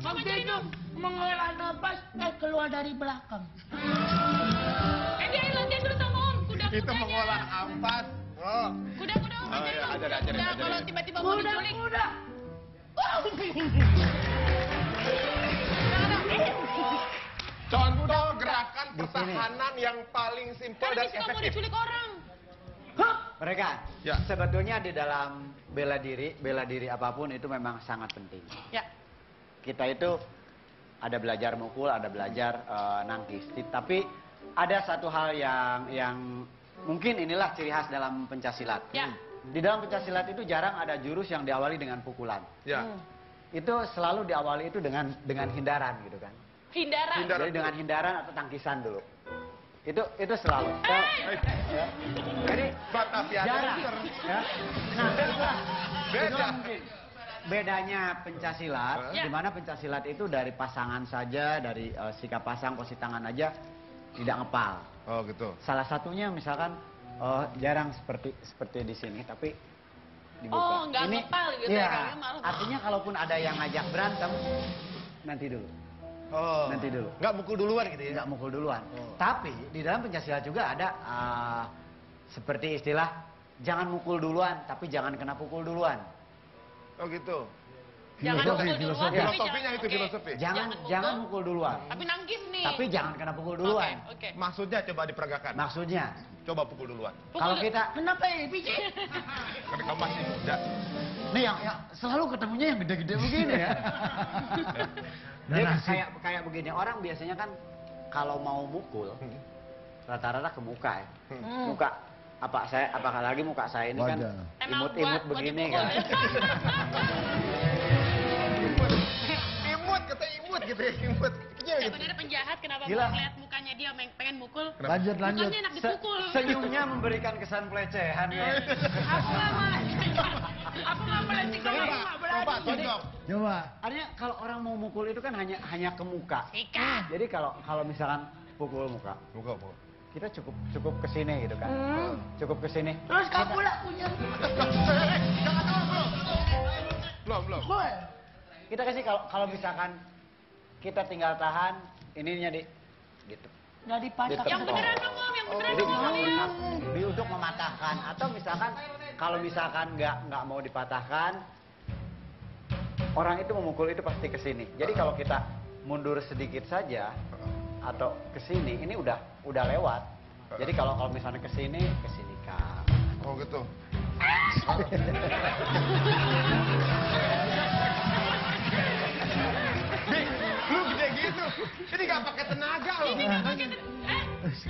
waktu itu mengolah napas keluar dari belakang. Dia latihan dulu sama Om, kuda-kudanya. kita mengolah ampas. Oh. Kuda-kuda Om, Oh, iya, ajarin. Kalau tiba-tiba mau diculik. Kuda. Contoh gerakan pertahanan yang paling simpel Karena dan dia suka mau efektif. diculik orang. Mereka Ya. sebetulnya di dalam bela diri apapun itu memang sangat penting. Ya. Kita itu ada belajar mukul, ada belajar nangkis. Tapi ada satu hal yang mungkin inilah ciri khas dalam pencaksilat. Ya. Di dalam pencaksilat itu jarang ada jurus yang diawali dengan pukulan. Ya. Itu selalu diawali itu dengan hindaran gitu kan. Hindaran. Jadi dengan hindaran atau tangkisan dulu. Itu selalu. Ya. Jadi Batavia jarang. Dancer. Ya. Nah, itulah Beda. mungkin bedanya pencaksilat, Ya. di mana pencaksilat itu dari pasangan saja, dari sikap pasang, posisi tangan aja tidak ngepal. Oh gitu. Salah satunya misalkan jarang seperti di sini, tapi dibuka. Oh, nggak ngepal gitu ya, Iya. Kang, malah. Artinya kalaupun ada yang ngajak berantem, nanti dulu. Oh. Nanti dulu. Nggak mukul duluan gitu ya? Nggak mukul duluan. Tapi di dalam pencaksilat juga ada seperti istilah jangan mukul duluan, tapi jangan kena pukul duluan. Oh gitu. Jangan Filosofi, mukul duluan. filosofi. tapi Filosofinya itu oke. filosofi. Jangan mukul duluan, Tapi nangkis nih. tapi jangan kena pukul duluan. Oke. Maksudnya coba diperagakan. Maksudnya Coba pukul duluan. kalau kita Kenapa ya, Biji? Karena kamu masih muda. nih yang selalu ketemunya yang gede-gede begini ya. Jadi kayak begini, orang biasanya kan kalau mau mukul rata-rata ke muka ya. Muka apalagi muka saya ini kan Wajah. Emang imut-imut buat begini dipukul. kan. Imut, kata imut gitu ya, imut. Kecil gitu. Sebenarnya penjahat kenapa Gila. mau ngeliat mukanya dia pengen mukul? Lanjut. Bukannya enak dipukul. Senyumnya memberikan kesan pelecehan ya. Aku nggak melecehkan, aku nggak berani. Coba, tonjok. Coba. Artinya kalau orang mau mukul itu kan hanya ke muka. Sikat. Jadi kalau misalkan pukul muka, Buka. kita cukup ke sini gitu kan. Cukup ke sini. Terus kamu lah punya. Belum. Gue. Kita kasih kalau misalkan kita tinggal tahan ininya gitu. Nggak dipasang. Yang beneran dong Om, yang beneran Jadi dong Om. untuk mematahkan atau misalkan kalau misalkan nggak mau dipatahkan, orang itu memukul itu pasti ke sini. Jadi kalau kita mundur sedikit saja atau ke sini, ini udah lewat. Jadi kalau misalnya ke sini kan. Oh gitu. Bi, lu gede gitu. Ini nggak pakai tenaga loh. Ini nggak pakai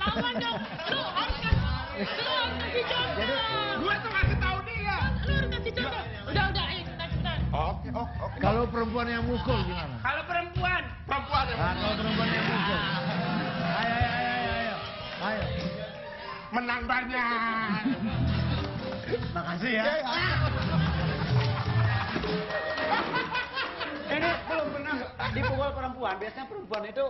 lawan dong. Lu harus kasih contoh. Gue tuh ngasih tahu dia. Lu harus kasih contoh. Udah, ayo cepetan. Oke. Kalau perempuan yang mukul gimana? Kalau perempuan. Perempuan yang Kalau perempuan yang mukul. Ayo. menang banyak. Makasih ya. Ini belum pernah dipukul perempuan. Biasanya perempuan itu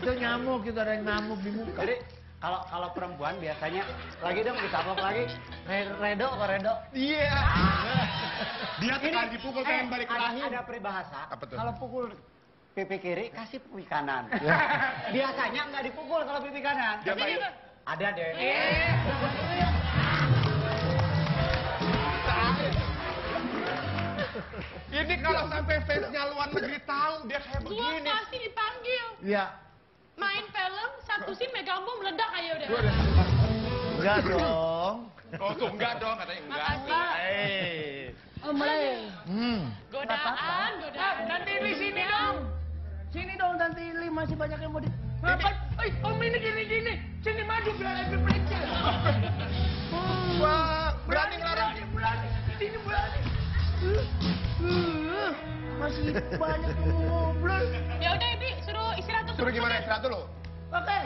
Itu nyamuk, itu ada nyamuk di muka. jadi kalau perempuan biasanya lagi dong ditabok lagi redo. Iya. Dia tekan dipukul pengen balik lagi. Ada peribahasa. Apa tuh? Kalau pukul pipi kiri kasih pipi kanan. Biasanya nggak dipukul kalau pipi kanan. Dia Tapi main. ada deh. Ini kalau sampai fansnya luar negeri tahu dia kayak Gua begini. pasti dipanggil. Iya. Main film, satu scene megang bom meledak aja udah. Enggak dong. Oh tuh enggak dong katanya enggak. Makasih. Om mulai. Godaan. Tante Ili sini dong. Sini dong Tante Ili, masih banyak yang mau di... Ngapain? Om ini gini. Sini maju biar Ebi periksa. Wah, berani ngelarang. Berani. Sini berani. Masih banyak yang ngobrol. Ya udah Ibi, suruh istirahat tuh. Suruh gimana istirahat dulu? Oke,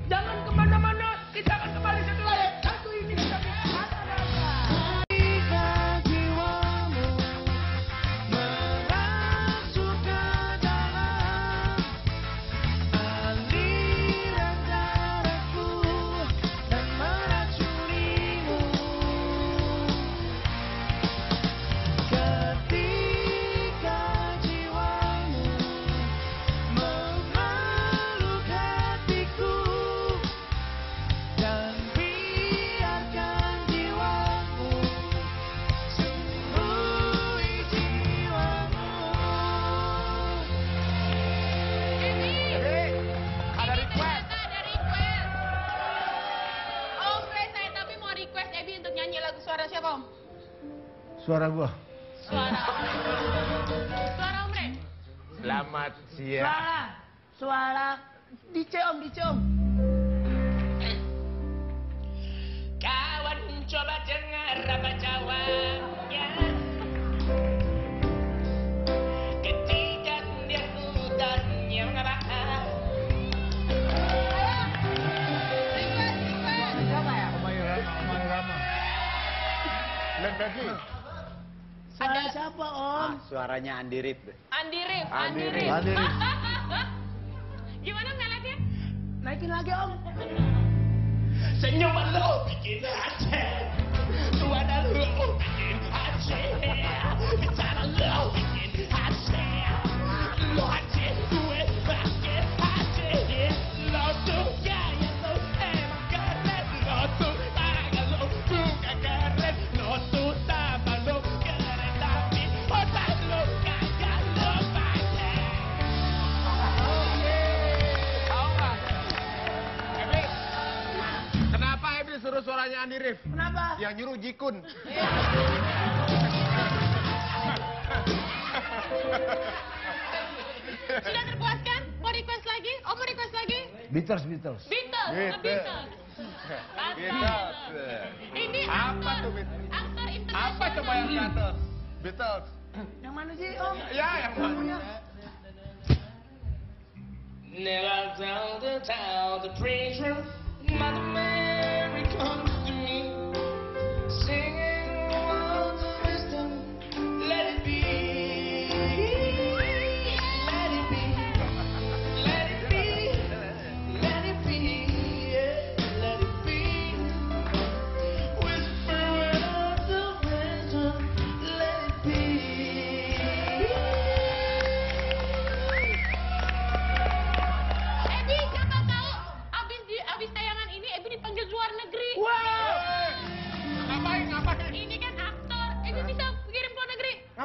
jangan kemana-mana. Kita akan kembali setelah yang satu ini. Kita Ada request. Om saya tapi mau request Ebi untuk nyanyi lagu suara siapa Om? Suara gua. Suara Om Re. Selamat siang. Suara. Dice Om. Kawan coba dengar apa jawabnya. Ketika dia tanya mengapa. Omai Rama. Len Becky. Suara siapa Om? Suaranya Andi Rip. Andi Rip. Andi Rip. Gimana meletnya? Naikin lagi Om. Senyuman lo bikin aceh. Suara lo bikin aceh. Bicara lo bikin aceh. Lo aceh, gue pakai aceh. Lo tuh gaya lo emang keren. Lo tuh tangan lo bukan keren. Lo tuh tambah lo keren. Tapi otak lo kagak lo pakai. Tahu nggak? Ebi, kenapa Ebi suruh suaranya Andi Rif? Kenapa? Yang nyuruh Jikun. Sudah terpuaskan? Mau request lagi? Om mau request lagi? Beatles. Beatles. Beatles. Beatles. Beatles. Ini Apa tuh Beatles? aktor internasional. Apa coba yang Beatles? Beatles. Yang mana sih Om? Ya, yang mana? Never tell the preacher, Mother Mary comes to me, singing words of wisdom. Let it be, let it be, let it be, let it be, yeah, let it be. Whisper words of wisdom, let it be.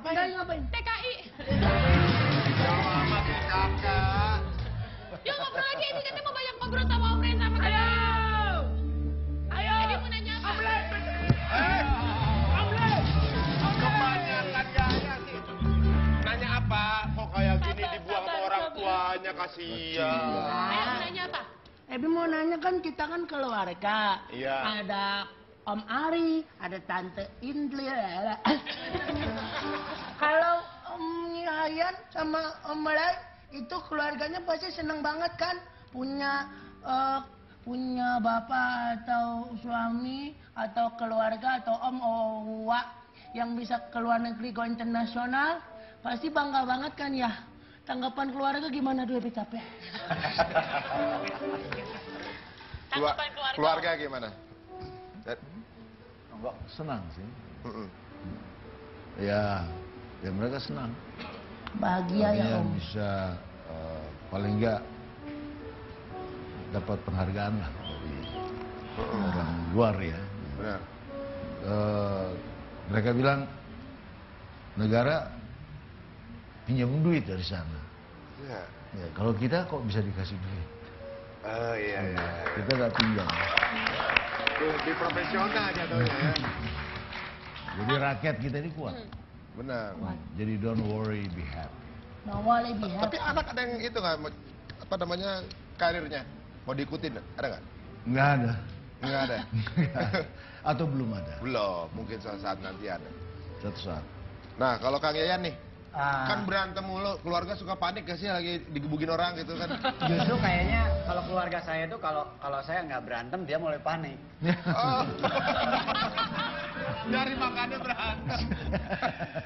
Ngapain? Ngapain? TKI. Sama si kakak. Yuk ngobrol lagi, Ebi katanya mau banyak ngobrol sama Om Ren sama Ayo! teman. Ayo! Ebi mau nanya apa? Amlet! Eh, Amlet! kebanyakan gaya sih. Nanya apa? Kok kayak gini dibuang sama orang tuanya, kasihan. Ayo mau nanya apa? Ebi mau nanya kan kita kan keluarga. Iya. Ada Om Ari, ada Tante Indri. Kalau Om Yayan sama Om Melay itu keluarganya pasti seneng banget kan punya bapak atau suami atau keluarga atau Om Owa yang bisa keluar negeri go internasional. Pasti bangga banget kan ya. Tanggapan keluarga gimana dulu Ebi capek? Tanggapan keluarga. Keluarga gimana? Senang sih. Mm-mm. Ya mereka senang. Bahagia ya Artinya Om. bisa paling enggak dapat penghargaan lah dari orang luar ya. Benar. Mereka bilang negara pinjam duit dari sana. Iya. Ya, kalau kita kok bisa dikasih duit? Oh iya. Kita nggak pinjam. Lebih profesional jatuhnya ya. Jadi rakyat kita ini kuat. Benar. Jadi don't worry, be happy. Nawal lebih Tapi anak ada yang itu nggak, apa namanya, karirnya mau diikutin, ada nggak? Nggak ada. Nggak ada. Atau belum ada. Belum, mungkin suatu saat nanti ada. Suatu saat. Nah, kalau Kang Yayan nih, Ah, kan berantem mulu, keluarga suka panik gak sih lagi digebugin orang gitu kan? justru kayaknya kalau keluarga saya itu kalau saya nggak berantem dia mulai panik. Oh. Dari makannya berantem.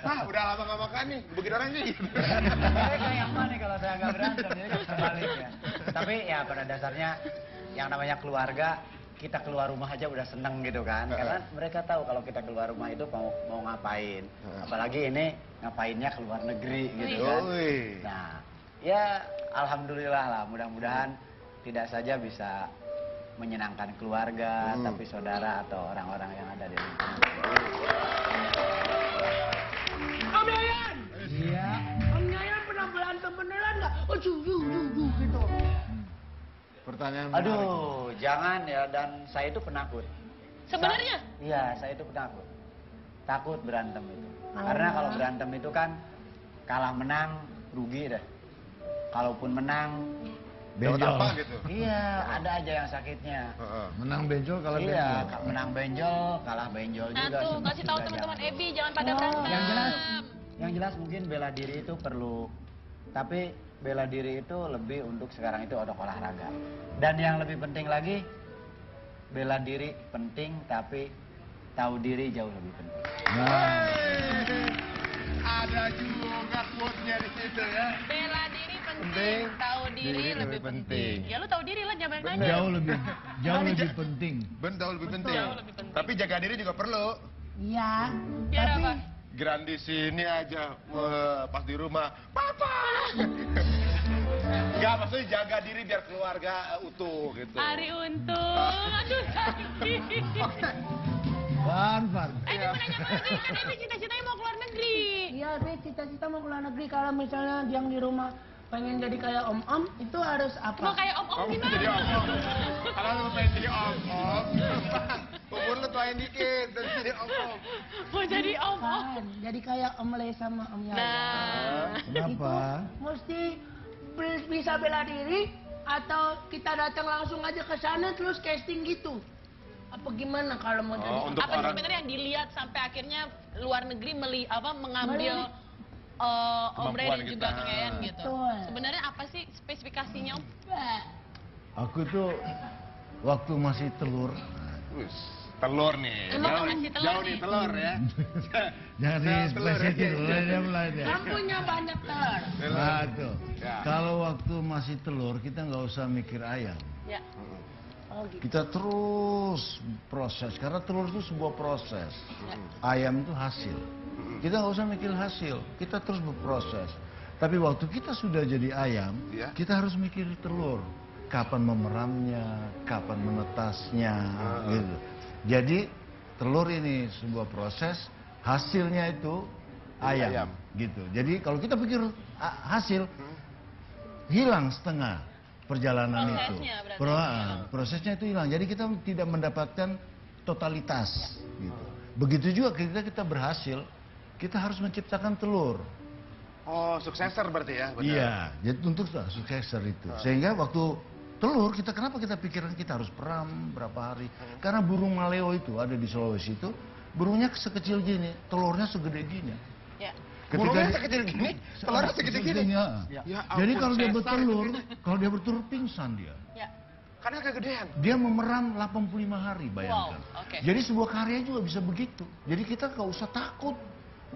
Ah, udah lama gak makan nih, gebugin orang sih. Mereka yang panik kalau saya nggak berantem, jadi sebaliknya. Tapi ya pada dasarnya yang namanya keluarga, kita keluar rumah aja udah seneng gitu kan. Karena mereka tahu kalau kita keluar rumah itu mau ngapain. Apalagi ini ngapainnya keluar negeri gitu kan. Wih. Nah, ya alhamdulillah lah, mudah-mudahan tidak saja bisa menyenangkan keluarga, tapi saudara atau orang-orang yang ada di lingkungan. Om Yayan! Iya. Om Yayan pernah berantem beneran nggak? Oh gitu. Pertanyaan menarik. Aduh, jangan ya, dan saya itu penakut. Sebenarnya? Iya, saya itu penakut. Takut berantem itu. Karena kalau berantem itu kan kalah menang rugi dah. Kalaupun menang, Dapat Benjol. apa gitu? iya ada aja yang sakitnya. Heeh. Menang benjol kalau Iya, benjol. menang benjol, kalah benjol Nah juga. tuh, Semua kasih tahu juga teman-teman jangan. Ebi jangan pada berantem. Yang jelas mungkin bela diri itu perlu, tapi bela diri itu lebih untuk sekarang itu untuk olahraga. Dan yang lebih penting lagi, bela diri penting, tapi tahu diri jauh lebih penting. Nah, Ada juga quote-nya di situ ya. Bela diri penting, Penting, tahu diri diri lebih lebih penting. penting. Ya lu tahu diri lah, jangan banyak nanya. jauh lebih penting. Betul, lebih penting. Jauh lebih penting. Tapi jaga diri juga perlu. Iya. Biar apa? Geran di sini aja, wah, pas di rumah, papa. Gak, maksudnya jaga diri biar keluarga utuh gitu. Ari untung, aduh sakit. Van. Ebi mau nanya lagi, kan Ebi cita-citanya mau keluar negeri. Iya, Ebi cita-cita mau keluar negeri. Kalau misalnya yang di rumah pengen jadi kayak om-om, itu harus apa? Mau kayak om-om Kamu gimana? jadi om-om. Kalau lu pengen jadi om-om, umur lu tuain dikit, dan jadi om-om. Mau jadi om-om. Kan, jadi kayak Om Le sama Om Yaya. Nah, Kenapa? Mesti bisa bela diri atau kita datang langsung aja ke sana terus casting gitu. Apa gimana kalau mau jadi? Oh, untuk apa sih orang sebenarnya yang dilihat sampai akhirnya luar negeri mengambil Om Ray Kemampuan dan juga kita. Kang Yayan gitu. Betul. Sebenarnya apa sih spesifikasinya Om? Aku tuh waktu masih telur. Wis, telur nih. Emang masih telur Jauh nih? nih telur ya. Jangan Nah, di telur, spesifikin iya, mulai dia mulai dia. Kan punya banyak telur. Nah, tuh. Ya. Kalau waktu masih telur kita nggak usah mikir ayam. Ya. Oh gitu. Kita terus proses karena telur itu sebuah proses. Ayam itu hasil. Kita nggak usah mikir hasil. Kita terus berproses. Tapi waktu kita sudah jadi ayam, Iya. kita harus mikir telur. Kapan memeramnya, kapan menetasnya, gitu. Jadi telur ini sebuah proses. Hasilnya itu ayam. Gitu. Jadi kalau kita pikir hasil, hilang setengah perjalanan itu. Prosesnya berarti. Prosesnya itu hilang. Jadi kita tidak mendapatkan totalitas. Gitu. Begitu juga kita berhasil, kita harus menciptakan telur. Oh, suksesor berarti ya? Benar. Iya, jadi untuk suksesor itu. Sehingga waktu telur kenapa kita pikiran kita harus peram berapa hari? Karena burung maleo itu ada di Sulawesi itu, burungnya sekecil gini, telurnya segede gini. Ya. Burungnya sekecil gini, telurnya segede gini. Ya. Ya Jadi ampun, kalau dia sesar. bertelur pingsan dia. Ya. Karena kegedean. Dia memeram 85 hari, bayangkan. Wow, oke. Jadi sebuah karya juga bisa begitu. Jadi kita gak usah takut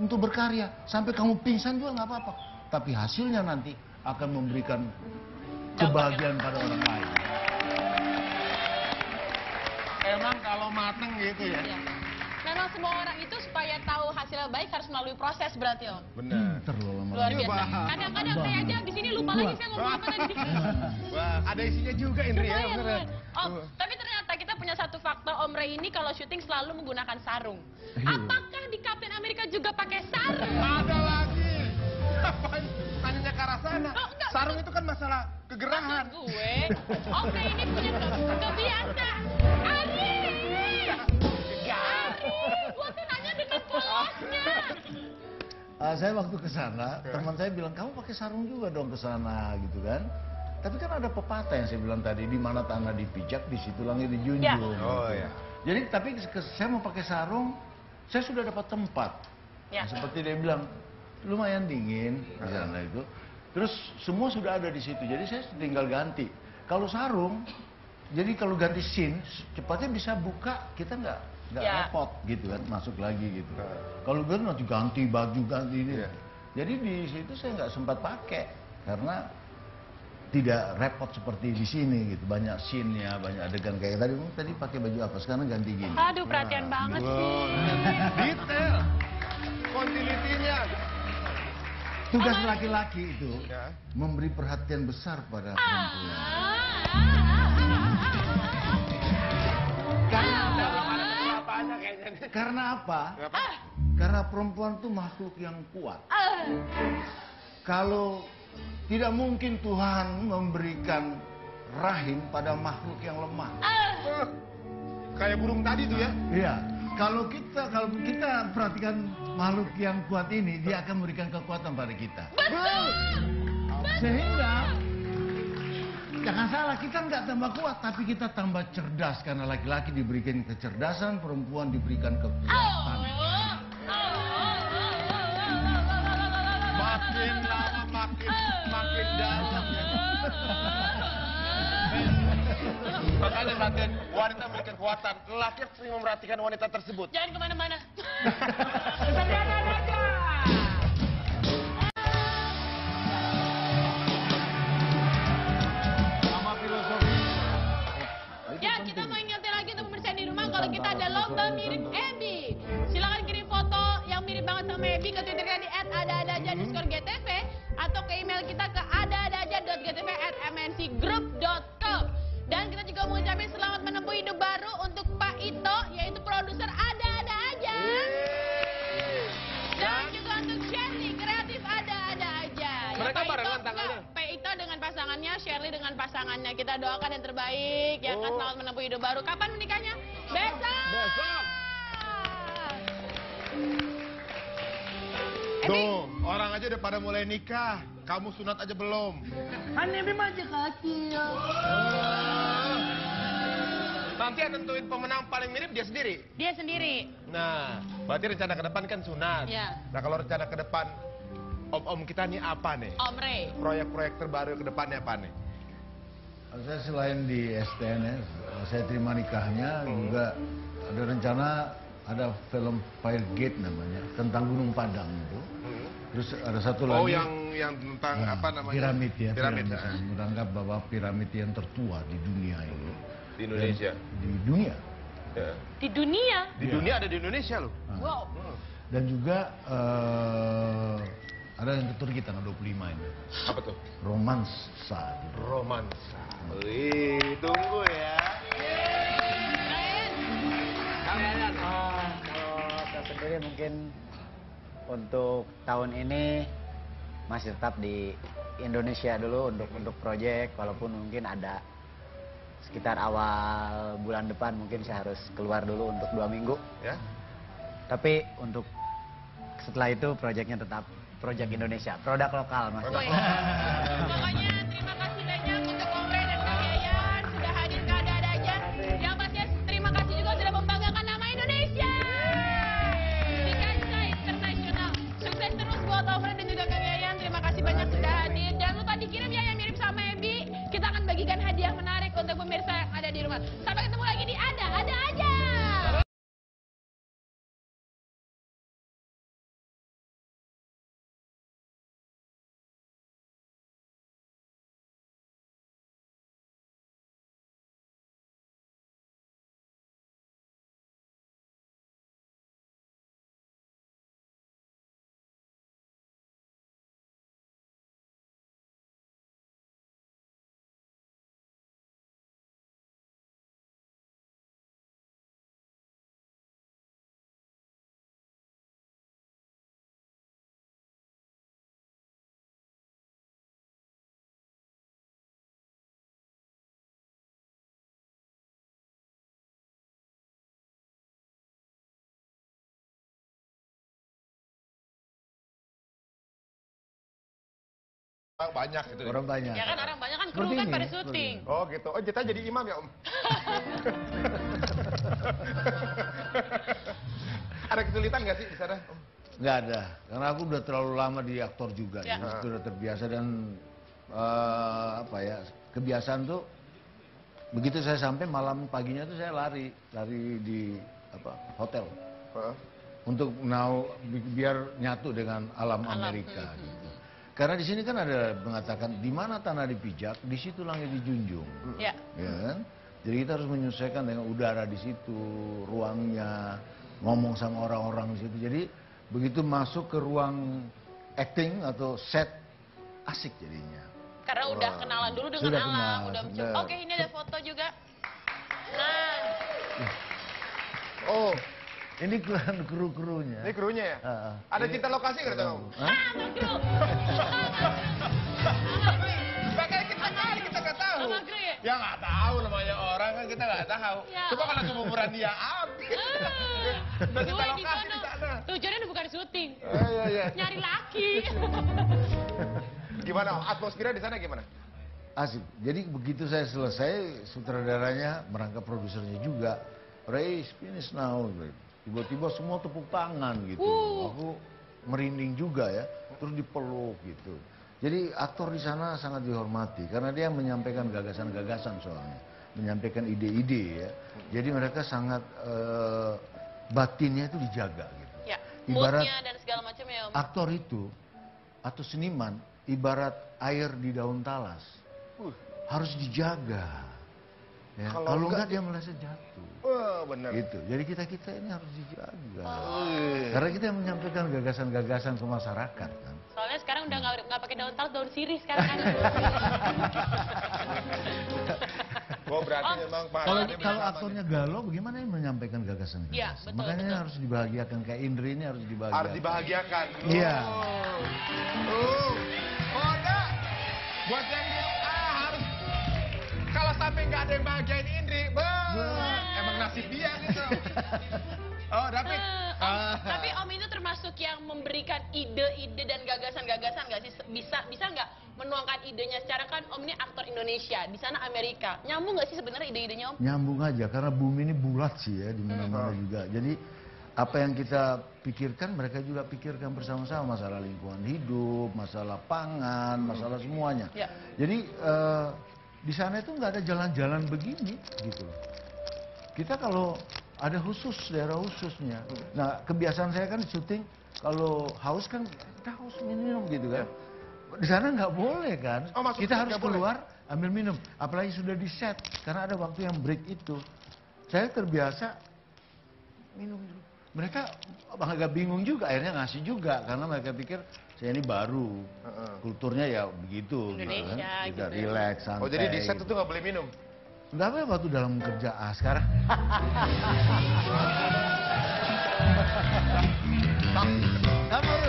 untuk berkarya. Sampai kamu pingsan juga nggak apa-apa. Tapi hasilnya nanti akan memberikan kebahagiaan pada orang lain. Emang kalau mateng gitu ya? Ya. Memang semua orang itu supaya tahu hasilnya baik harus melalui proses berarti Om. Benar. Terlalu Luar Iya, biasa. Bang. Kadang-kadang saya aja di sini lupa lagi saya ngomong apa tadi. Wah, ada isinya juga Indri ya, Lumayan, beneran. lumayan. Om, tapi ternyata kita punya satu fakta Om Ray ini kalau syuting selalu menggunakan sarung. Apakah di Captain America juga pakai sarung? Ada lagi. Apaan? Tanyanya ke arah sana. Oh, enggak. Sarung itu kan masalah kegerahan. Maksud gue, Om Ray ini punya kebiasaan. Ari! Gue tuh nanya dengan polosnya. Saya waktu ke sana, teman saya bilang, kamu pakai sarung juga dong ke sana, gitu kan. Tapi kan ada pepatah yang saya bilang tadi, di mana tanah dipijak, di situ langit dijunjung. Ya. Oh, ya. Jadi, tapi saya mau pakai sarung, saya sudah dapat tempat. Ya. Nah, seperti dia bilang, lumayan dingin di sana itu. Terus semua sudah ada di situ, jadi saya tinggal ganti. Kalau sarung, jadi kalau ganti scene, cepatnya bisa buka, kita nggak Ya. repot gitu kan, masuk lagi gitu. Kalau gue nanti ganti baju, ganti ini. Iya. Jadi di situ saya nggak sempat pakai, karena tidak repot seperti di sini gitu. Banyak scene-nya, banyak adegan kayak tadi pakai baju apa, sekarang ganti gini. Aduh, perhatian banget sih. Detail. Continuity-nya. Tugas laki-laki itu Ya. memberi perhatian besar pada perempuan. Karena apa? Kenapa? Karena perempuan itu makhluk yang kuat. Kalau tidak mungkin Tuhan memberikan rahim pada makhluk yang lemah. Kayak burung tadi tuh ya. Iya. Kalau kita perhatikan makhluk yang kuat ini, dia akan memberikan kekuatan pada kita. Sehingga jangan salah, kita nggak tambah kuat, tapi kita tambah cerdas karena laki-laki diberikan kecerdasan, perempuan diberikan kekuatan. Makin lama makin dalam. Makanya Raden, wanita memiliki kekuatan. Lelaki sering memperhatikan wanita tersebut. Jangan kemana-mana. Sama filosofi. Ya, kita mau ingetin lagi untuk pemirsa di rumah kalau kita ada lomba mirip Ebi. Silakan kirim foto yang mirip banget sama Ebi ke Twitternya di @ada-ada-aja_gtv atau ke email kita ke ada-ada-aja.gtv@mncgroup.com. Dan kita juga mau ucapin selamat menempuh hidup baru untuk Pak Ito, yaitu produser Ada-ada Aja. Dan juga untuk Shirley, kreatif Ada-ada Aja. Mereka Pak Ito, barengan tangannya? Pak Ito dengan pasangannya, Shirley dengan pasangannya. Kita doakan yang terbaik, ya kan, selamat menempuh hidup baru. Kapan menikahnya? Besok! Besok. Ebi, Tuh, orang aja udah pada mulai nikah. Kamu sunat aja belum. Kan Ebi masih kecil. Nanti yang tentuin pemenang paling mirip dia sendiri. dia sendiri. Nah, berarti rencana ke depan kan sunat. Ya. Nah, kalau rencana ke depan om-om kita nih apa nih? Om Ray. Proyek-proyek terbaru ke depannya apa nih? Saya selain di STN, saya terima nikahnya, juga ada rencana, ada film Fire Gate namanya, tentang Gunung Padang itu. Terus ada satu lagi. Oh, yang tentang Nah, apa namanya? Piramid ya. Piramid. Menganggap bahwa piramid yang tertua di dunia ini. Di Indonesia. Di dunia. Ya. Di dunia. Di dunia ada di Indonesia loh. Nah, Wow. dan juga ada yang tutur kita tanggal 25 ini. Apa tuh? Romansa. Romansa. Wih, tunggu ya. Keren. Kalau saya sendiri mungkin untuk tahun ini masih tetap di Indonesia dulu untuk proyek, walaupun mungkin ada sekitar awal bulan depan mungkin saya harus keluar dulu untuk 2 minggu. Ya. Tapi untuk setelah itu proyeknya tetap proyek Indonesia, produk lokal mas. Woi. Pokoknya terima kasih banyak untuk Om Ray dan Kang Yayan sudah hadir ke ada-ada aja. Yang pasti terima kasih juga sudah membanggakan nama Indonesia di kancah internasional. Sukses terus buat Om Ray dan juga Kang Yayan. Terima kasih banyak sudah hadir. Jangan lupa dikirim ya yang mirip sama Ebi. Kita akan bagikan hadiah menarik untuk pemirsa yang ada di rumah. Sampai ketemu lagi di ada aja. Orang banyak gitu. Orang banyak. Ya kan orang banyak kan kru Seperti kan ini, pada seperti syuting. ini. Oh gitu. Oh kita jadi imam ya Om? Ada kesulitan nggak sih di sana Om? Nggak ada, karena aku udah terlalu lama di aktor juga, Ya. jadi sudah terbiasa dan apa ya, kebiasaan tuh begitu saya sampai malam paginya tuh saya lari di hotel Heeh. untuk biar nyatu dengan alam Amerika gitu. Karena di sini kan ada mengatakan di mana tanah dipijak, di situ langit dijunjung. Ya. Ya kan? Jadi kita harus menyesuaikan dengan udara di situ, ruangnya, ngomong sama orang-orang di situ. Jadi begitu masuk ke ruang acting atau set, asik jadinya. Karena udah kenalan dulu dengan Sudah alam, kenal, udah sudah. mencoba. Oke, ini ada foto juga. Nah, Oh, Ini kru-krunya. ini krunya ya? Heeh. Ada cinta lokasi nggak Om? Hah? sama kru. Makanya kita kali kita nggak tahu. Sama kru ya? Ya nggak tahu namanya orang kan kita nggak tahu. Ya. Coba kalau keumuran dia habis. Udah cinta Gue di lokasi di sana. sana. Tujuannya udah bukan syuting. Iya. Nyari laki. Gimana Om? Atmosfer di sana gimana? Asik. Jadi begitu saya selesai, sutradaranya merangkap produsernya juga. Ray, finish now. Tiba-tiba semua tepuk tangan gitu. Aku merinding juga ya. Terus dipeluk gitu. Jadi aktor di sana sangat dihormati karena dia menyampaikan gagasan-gagasan soalnya, menyampaikan ide-ide ya. Jadi mereka sangat batinnya itu dijaga gitu. Ya, Ibarat moodnya dan segala macam ya Om. aktor itu atau seniman ibarat air di daun talas, harus dijaga. Ya, Kalau kalau enggak enggak dia merasa jatuh. Wah bener. Gitu. Jadi kita ini harus dijaga. Karena kita yang menyampaikan gagasan-gagasan ke masyarakat kan. Soalnya sekarang udah nggak pakai daun talas, daun sirih sekarang kan. Oh berarti Om, memang Kalau pahalanya kalau bersama aktornya nih. galau, bagaimana yang menyampaikan gagasan-gagasan? Iya, betul, Makanya betul. harus dibahagiakan kayak Indri ini harus dibahagiakan. Harus dibahagiakan. Iya. Oh enggak. Buat yang di harus kalau sampai nggak ada yang bahagiain Indri, emang nasib dia gitu. Oh David. Tapi Om itu termasuk yang memberikan ide-ide dan gagasan-gagasan nggak sih? Bisa nggak menuangkan idenya? Secara kan Om ini aktor Indonesia, di sana Amerika. Nyambung nggak sih sebenarnya ide-idenya Om? Nyambung aja karena bumi ini bulat sih ya di mana-mana juga. Jadi apa yang kita pikirkan mereka juga pikirkan bersama-sama, masalah lingkungan hidup, masalah pangan, masalah semuanya. Ya. Jadi di sana itu nggak ada jalan-jalan begini gitu loh. Kita kalau ada khusus daerah khususnya. Nah kebiasaan saya kan syuting kalau haus kan kita haus minum gitu kan. Di sana nggak boleh kan. Oh, masuk Kita set harus nggak boleh? keluar ambil minum. Apalagi sudah di set karena ada waktu yang break itu. Saya terbiasa minum dulu. Mereka agak bingung juga, akhirnya ngasih juga karena mereka pikir saya ini baru, kulturnya ya begitu, Indonesia, gitu kan. Kita gitu. relax, santai. Oh jadi di set itu nggak boleh minum? Nggak apa waktu dalam kerja sekarang. Nggak boleh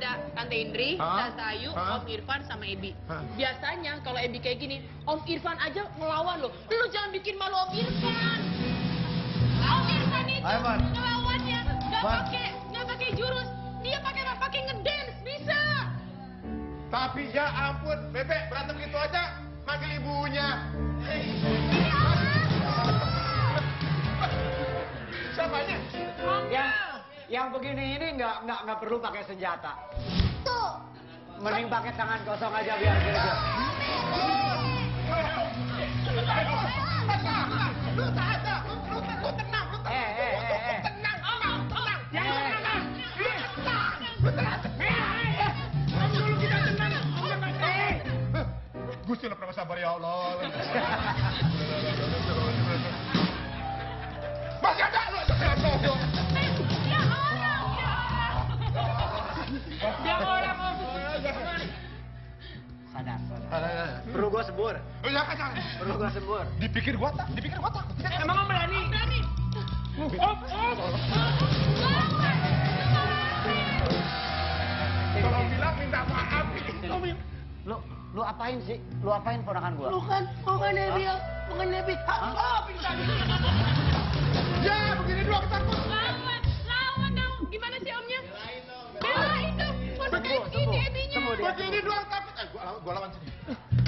ada Tante Indri, Hah? Tante Ayu, Hah? Om Irfan, sama Ebi. Hah? Biasanya kalau Ebi kayak gini, Om Irfan aja ngelawan loh. Lu jangan bikin malu Om Irfan. Om Irfan itu Ayo, Man. ngelawannya Man. nggak pakai jurus. Dia pakai ngedance bisa. Tapi ya ampun, Bebek berantem gitu aja, manggil ibunya. Siapanya? Yang begini ini nggak perlu pakai senjata. Tuh. Mending pakai tangan kosong aja biar greget. Lu tak ada, lu tenang, lu tenang, tenang. Yang tenang. Lu tenang. Dulu kita tenang. Gusti lah pernah sabar ya Allah. Masih ada lu. Dia orang Om. Sadar. Perlu gua sebur. Ya kan jangan. Perlu gua sebur. Dipikir gua tak. Emang Om berani? Berani. Kalau bilang minta maaf. Lu apain sih? Lu apain ponakan gua? Bukan Ebi ya, bukan Ebi. Pingsan. Ya, begini doang takut. Lawan dong. Gimana sih Omnya? Belain dong. Sembuh, sembuh. Sembuh dia. Begini doang takut. Gua lawan sini.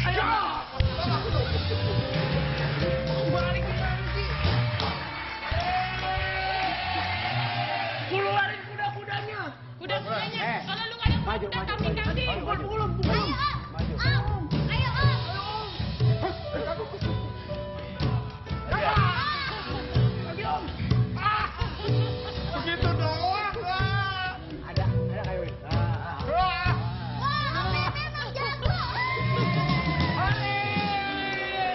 Ayo. Balik ke sini. Keluarin kuda-kudanya. Kuda-kudanya. Eh, Kalau lu nggak ada maju, kuda, maju. kambing-kambing. Pukul. Maju. Ayo, Begitu doang. Ada kayu. Wah, Om Bebe emang jago.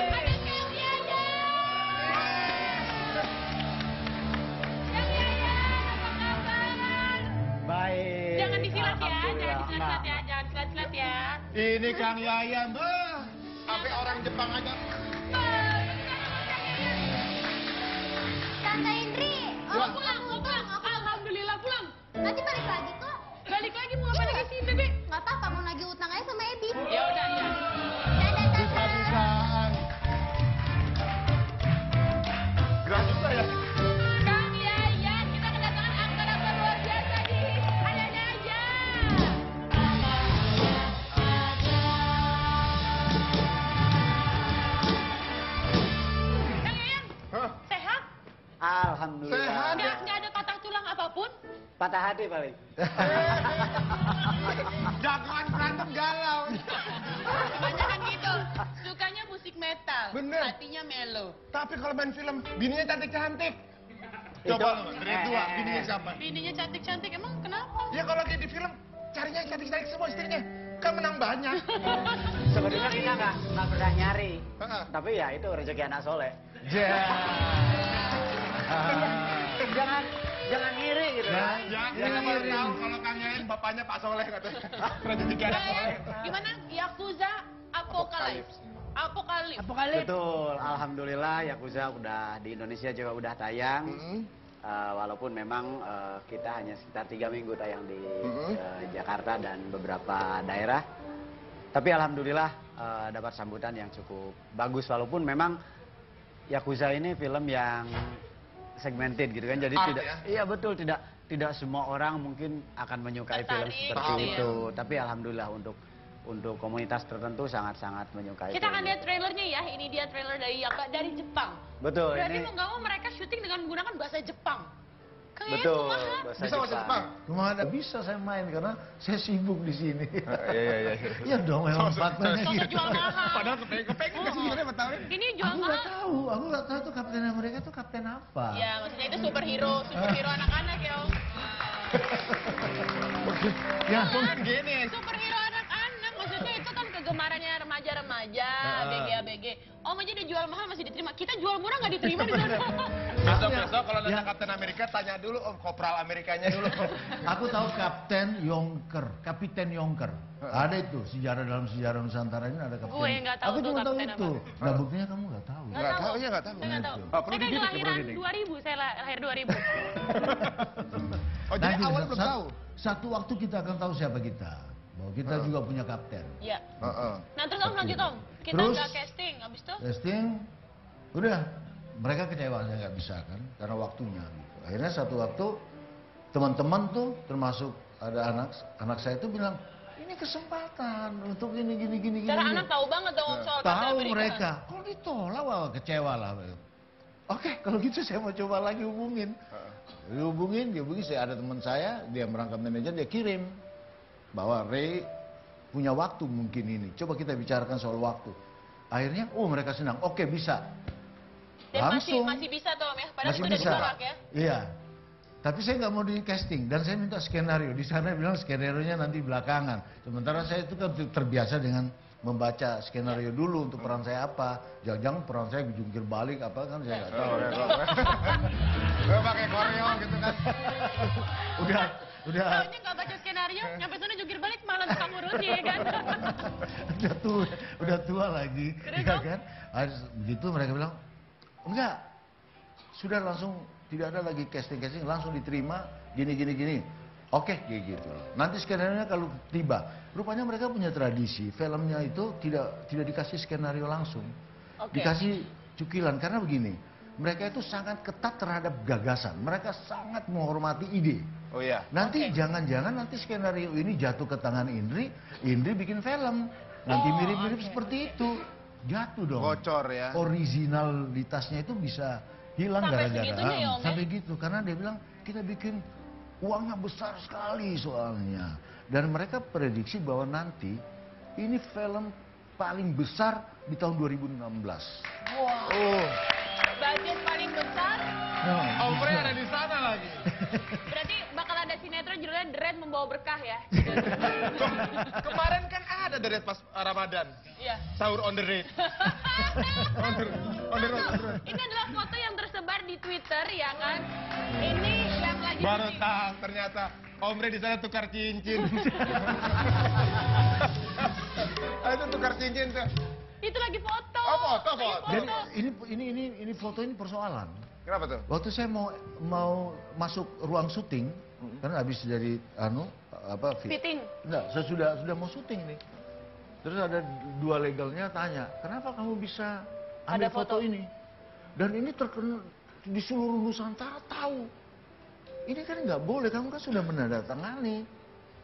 Ada Kelly aja. Kelly aja, apa kabar? Baik. Jangan disilat ya, Alhamdulillah. jangan disilat ya, jangan disilat ya. Ini Kang Yayan, sampai orang Jepang aja. Tante Indri, Pulang. Alhamdulillah pulang. nanti balik lagi kok. Balik lagi mau apa lagi sih, Bebe? Nggak apa-apa, mau nagih utang aja sama Ebi. Ya udah, ya. Dadah, Tante. Bisa-bisaan. Gerak juga ya. Kang Yayan, kita kedatangan aktor-aktor luar biasa nih. Ayahnya aja. Kang Yayan, Hah? sehat? Alhamdulillah. Sehat. Nggak ada patah tulang apapun? Patah hati paling. Jagoan berantem galau. Kebanyakan gitu. Sukanya musik metal. Bener. Hatinya mellow. Tapi kalau main film, bininya cantik-cantik. Coba lu, dari dua, bininya siapa? Bininya cantik-cantik, emang kenapa? Ya kalau dia di film, carinya yang cantik-cantik semua istrinya. Kan menang banyak. Sebenarnya kita nggak pernah nyari. Heeh. Tapi ya itu rezeki anak soleh. Ya. Jangan ngiri gitu. Ya. Ya, Ya, kita baru ngirim. tahu kalau Kang Yayan bapaknya Pak Soleh katanya. Rezeki anak soleh. Gimana? Yakuza Apokalips. Apokalips. Apokalip. Betul, alhamdulillah Yakuza udah di Indonesia juga udah tayang. Walaupun memang kita hanya sekitar 3 minggu tayang di Jakarta dan beberapa daerah. Tapi alhamdulillah dapat sambutan yang cukup bagus walaupun memang Yakuza ini film yang segmented gitu kan. Jadi Art, tidak ya? iya betul tidak semua orang mungkin akan menyukai film Tertarik seperti gitu ya. itu. Tapi alhamdulillah untuk komunitas tertentu sangat-sangat menyukai. Kita akan film. lihat trailernya ya. Ini dia trailer dari Jepang. Betul, Berarti ini mau nggak mau mereka syuting dengan menggunakan bahasa Jepang. Kang Yayan betul. kumaha? bahasa Bisa bahasa Jepang? Cuma ada bisa saya main karena saya sibuk di sini. Iya. Ya dong, memang faktanya Sosok gitu. jual mahal. Padahal kepengen kasih gini betawain. Ini jual Aku nggak mahal. tahu, tuh Kapten Amerika tuh kapten apa. Ya, maksudnya itu superhero anak-anak ya, Om. Ya, Gini. Superhero anak-anak, maksudnya itu kan kegemarannya remaja-remaja, ABG. Om aja dijual mahal masih diterima. Kita jual murah nggak diterima di sana. Besok kalau nanya Ya. Kapten Amerika, tanya dulu Om Kopral Amerikanya dulu. aku tahu Kapten Yonker. Ada itu dalam sejarah Nusantara ini ada Kapten. Gue nggak tahu Aku tuh cuma tahu Kapten itu. Nah buktinya kamu nggak tahu. Nggak tahu, iya nggak tahu. Saya nggak tahu. Oh, perlu Saya kan dididik, perlu kelahiran dididik. 2000, saya lahir 2000. Oh, jadi Nah, awal gini, belum tahu. Satu waktu kita akan tahu siapa kita. Bahwa kita juga punya kapten. Iya. Heeh. Nah terus Om lanjut Om. Kita Terus? nggak casting, abis itu? Testing, udah. Mereka kecewa saya nggak bisa kan, karena waktunya. Gitu. Akhirnya satu waktu teman-teman tuh, termasuk ada anak saya itu bilang, ini kesempatan untuk ini gini. Cara anak tahu banget dong Om soal Kapten Tahu Amerika. mereka, kalau ditolak wah kecewa lah. Oke, kalau gitu saya mau coba lagi hubungin. Dia hubungin, saya ada teman saya, dia merangkap manajer, dia kirim bahwa Ray punya waktu mungkin ini. Coba kita bicarakan soal waktu. Akhirnya, mereka senang. Oke, bisa. Dan Langsung. masih bisa tuh Om ya, padahal Masih itu udah bisa. ditolak ya. Iya. Tapi saya nggak mau di casting dan saya minta skenario. Di sana bilang skenario-nya nanti belakangan. Sementara saya itu kan terbiasa dengan membaca skenario dulu untuk peran saya apa. Jangan-jangan peran saya jungkir balik apa kan saya nggak tahu. Gue pakai koreo gitu kan. Udah. Taunya nggak baca skenario, nyampe sana jungkir balik malah tukang urutnya ya kan. udah tua lagi, Terus, ya Om? kan? Begitu mereka bilang, enggak, sudah langsung tidak ada lagi casting, langsung diterima, gini. Oke, kayak gitu. Nanti skenario kalau tiba, rupanya mereka punya tradisi, filmnya itu tidak dikasih skenario langsung, Oke. dikasih cukilan karena begini. Mereka itu sangat ketat terhadap gagasan, mereka sangat menghormati ide. Oh iya. Nanti Oke. jangan-jangan nanti skenario ini jatuh ke tangan Indri bikin film. Nanti Oh, mirip-mirip oke. seperti itu. Jatuh dong. Bocor ya. Originalitasnya itu bisa hilang Sampai gara-gara. segitunya ya, Om, ya? Sampai gitu. Karena dia bilang kita bikin uangnya besar sekali soalnya. Dan mereka prediksi bahwa nanti ini film paling besar di tahun 2016. Wah, Oh. budget paling besar, Nah, Om Ray ada di sana lagi. berarti bakal ada sinetron judulnya The Red Membawa Berkah ya. Kemarin kan ada dari pas Ramadan. Iya. Sahur on the road. On the road. Ini adalah foto yang tersebar di Twitter ya kan. Ini yang lagi Baru syuting. tahu ternyata Om Ray di sana tukar cincin. Itu tukar cincin tuh. Itu lagi foto. Oh, foto. jadi ini foto ini persoalan. Kenapa tuh? Waktu saya mau masuk ruang syuting, kan habis dari Fitting. enggak, saya sudah mau syuting nih. Terus ada dua legalnya tanya, kenapa kamu bisa ambil Ada foto. foto ini? Dan ini terkenal di seluruh Nusantara tahu. Ini kan nggak boleh, kamu kan sudah menandatangani.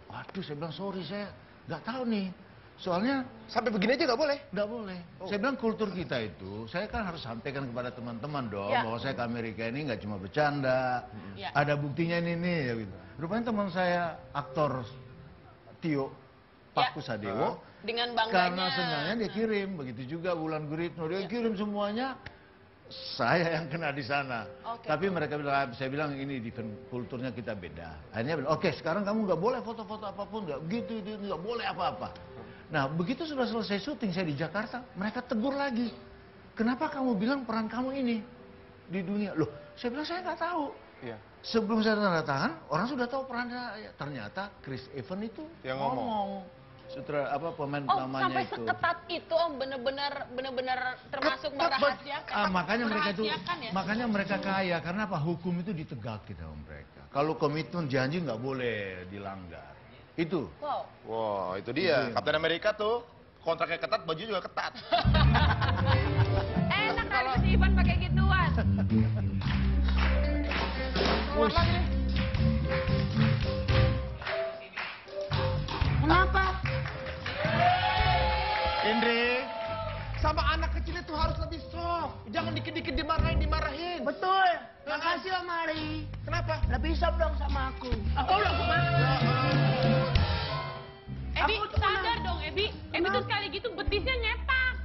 Waduh, saya bilang sorry, saya nggak tahu nih. Soalnya Sampai begini aja nggak boleh? nggak boleh. Saya bilang kultur kita itu, saya kan harus sampaikan kepada teman-teman dong, Ya. bahwa saya ke Amerika ini nggak cuma bercanda, Ya. ada buktinya ini nih, ya gitu. Rupanya teman saya aktor Tio Pak Ya. Kusadewo, Dengan bangganya. karena senangnya dia kirim, begitu juga Wulan Guritno dia kirim semuanya. Saya yang kena di sana. Oke. Tapi mereka bilang, saya bilang ini different kulturnya kita beda. Akhirnya bilang, oke sekarang kamu nggak boleh foto-foto apapun, nggak begitu, itu nggak boleh apa-apa. Nah begitu sudah selesai syuting saya di Jakarta, mereka tegur lagi. Kenapa kamu bilang peran kamu ini di dunia? Loh, saya bilang saya nggak tahu. Iya. Sebelum saya tanda tangan, orang sudah tahu perannya. Ternyata Chris Evans itu Yang ngomong. pemain Oh, utamanya sampai itu. seketat itu Om, bener-bener termasuk merahasiakan. Makanya mereka kaya karena apa? Hukum itu ditegakin sama mereka. Kalau komitmen janji nggak boleh dilanggar. Itu. Wow. Wow, itu dia. Iya. Kapten Amerika tuh kontraknya ketat, baju juga ketat. Enak kali si Ivan pakai gituan. Keluar lagi. Kenapa? Indri, sama anak kecil itu harus lebih soft. Jangan dikit-dikit dimarahin. Betul. Makasih Om Ari. Kenapa? Lebih soft dong sama aku. Aku udah kemana? Ebi, Aku tuh sadar dong Ebi. Ebi tuh sekali gitu betisnya nyetak.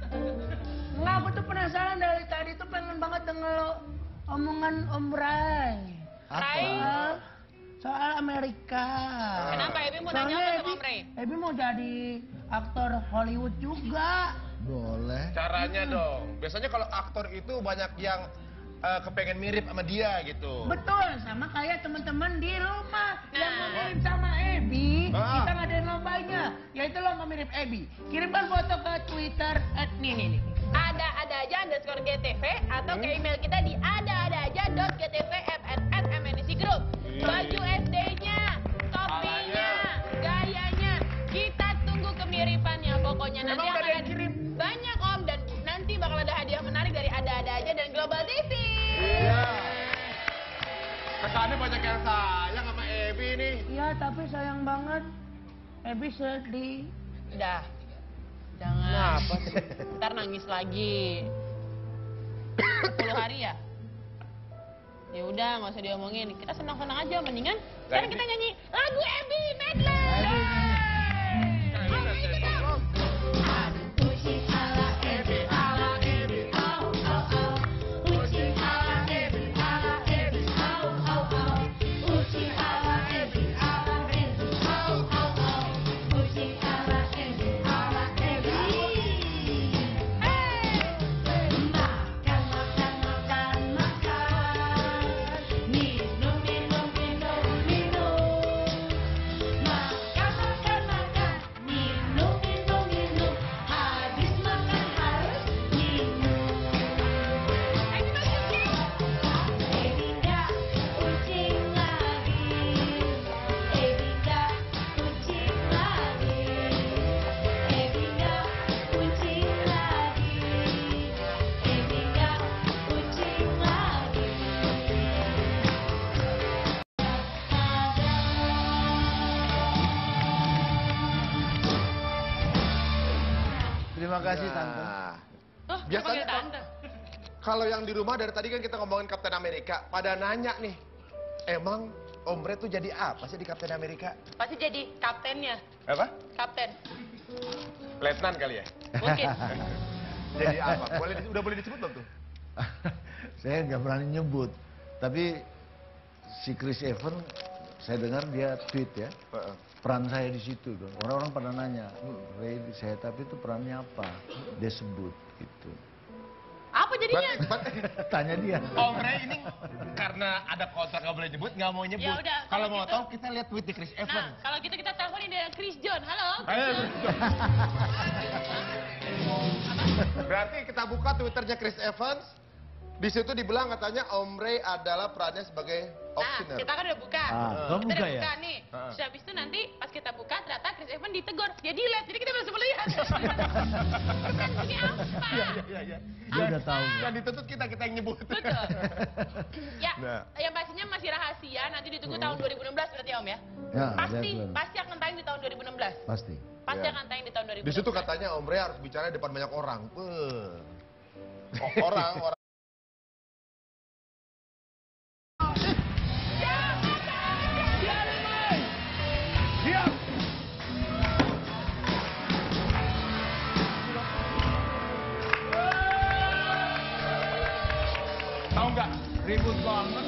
Enggak, aku tuh penasaran dari tadi tuh pengen banget denger omongan Om Ray. Ray. Soal Amerika. Kenapa Ebi mau nanya apa sama Om Ray? Ebi mau jadi aktor Hollywood juga. Boleh. Caranya dong. Biasanya kalau aktor itu banyak yang kepengen mirip sama dia gitu. Betul, sama kayak teman-teman di rumah yang Nah. mau mirip sama Ebi. Ah. Kita ngadain lombanya, yaitu lomba mirip Ebi. Kirimkan foto ke Twitter @nih. Ada aja _GTV atau ke email kita di ada-ada-aja.gtv@mnc group. Baju SD-nya, topi banyak yang sayang sama Ebi nih. Iya, tapi sayang banget. Ebi sedih. Udah. Jangan. Kenapa sih? Ntar nangis lagi. 10 hari ya? Ya udah, nggak usah diomongin. Kita senang-senang aja, mendingan. Sekarang kita nyanyi lagu Ebi Medley. Kucing ala Ebi ala Ebi, oh oh oh. Kucing ala Ebi ala Ebi, oh oh oh. Kucing ala Ebi ala Ebi, oh oh oh. Kucing ala Ebi ala Ebi. Makan makan makan makan. Minum minum minum minum. Makan makan makan. Minum minum minum. Habis makan harus minum. Ebi nggak kucing lagi. Ebi nggak kucing lagi. Ebi nggak kucing lagi. Ebi nggak kucing lagi. Terima kasih Tante. Nah, Oh, biasanya panggil tante. kalau yang di rumah dari tadi kan kita ngomongin Kapten Amerika, pada nanya nih, emang Omre tuh jadi apa sih di Kapten Amerika? Pasti jadi kaptennya. Apa? Kapten. Letnan kali ya? Mungkin. Jadi apa? Udah boleh disebut belum tuh? Saya nggak berani nyebut, tapi si Chris Evans, saya dengar dia tweet ya, peran saya di situ dong. Orang-orang pada nanya, Ray, saya tapi itu perannya apa? Dia sebut gitu. Apa jadinya? Tanya dia. Omre ini karena ada kontrak nggak boleh nyebut, nggak mau nyebut. Ya udah, Kalau kalau mau gitu. tahu kita lihat tweet di Chris Nah, Evans. kalau gitu kita teleponin dia Chris John. Halo. Ayo. Berarti kita buka Twitternya Chris Evans. Di situ dibilang katanya Omre adalah perannya sebagai Nah, auctioneer. kita kan udah buka. Kamu Kita buka udah ya? buka nih. Terus habis itu nanti pas kita buka ternyata Chris Evans ditegur. Dia delete. Jadi kita bisa melihat. Bukan ini apa? Iya. Dia udah tahu. Yang dituntut kita yang nyebut. Betul. Ya, Nah. yang pastinya masih rahasia. Nanti ditunggu tahun 2016 berarti Om ya? Ya, Pasti, lihat dulu. pasti akan tayang di tahun 2016. Pasti. Pasti Ya. akan tayang di tahun 2016. Di situ katanya Omre harus bicara di depan banyak orang. Orang. Tahu nggak? Ribut banget.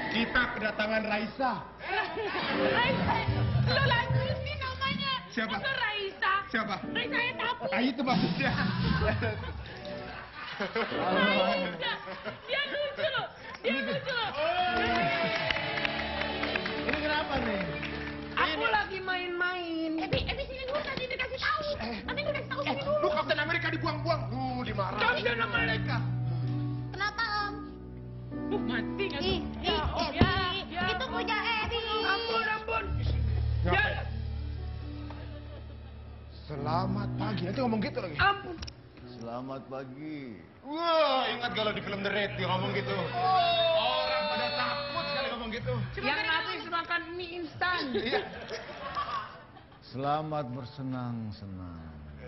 Kita kedatangan Raisa. Raisa, lo lagu sih namanya. Siapa? Itu Raisa. Siapa? Raisa Etapu. Itu maksudnya. Raisa. Dia lucu loh. Dia lucu loh. Ini kenapa nih? Aku lagi main-main. Ebi sini dulu nanti dikasih tahu. Nanti gue kasih tahu sini dulu. Lu Kapten Amerika dibuang-buang. Dimarahin. Kapten Amerika. Kenapa Om? Mati nggak tuh? Ih, Ebi, itu punya Ebi. Ampun. Selamat pagi. Nanti ngomong gitu lagi. Ampun. Selamat pagi. Wah, ingat kalau di film The Raid dia ngomong gitu. Orang pada takut sekali ngomong gitu. Yang habis makan mie instan. Iya. Selamat bersenang-senang.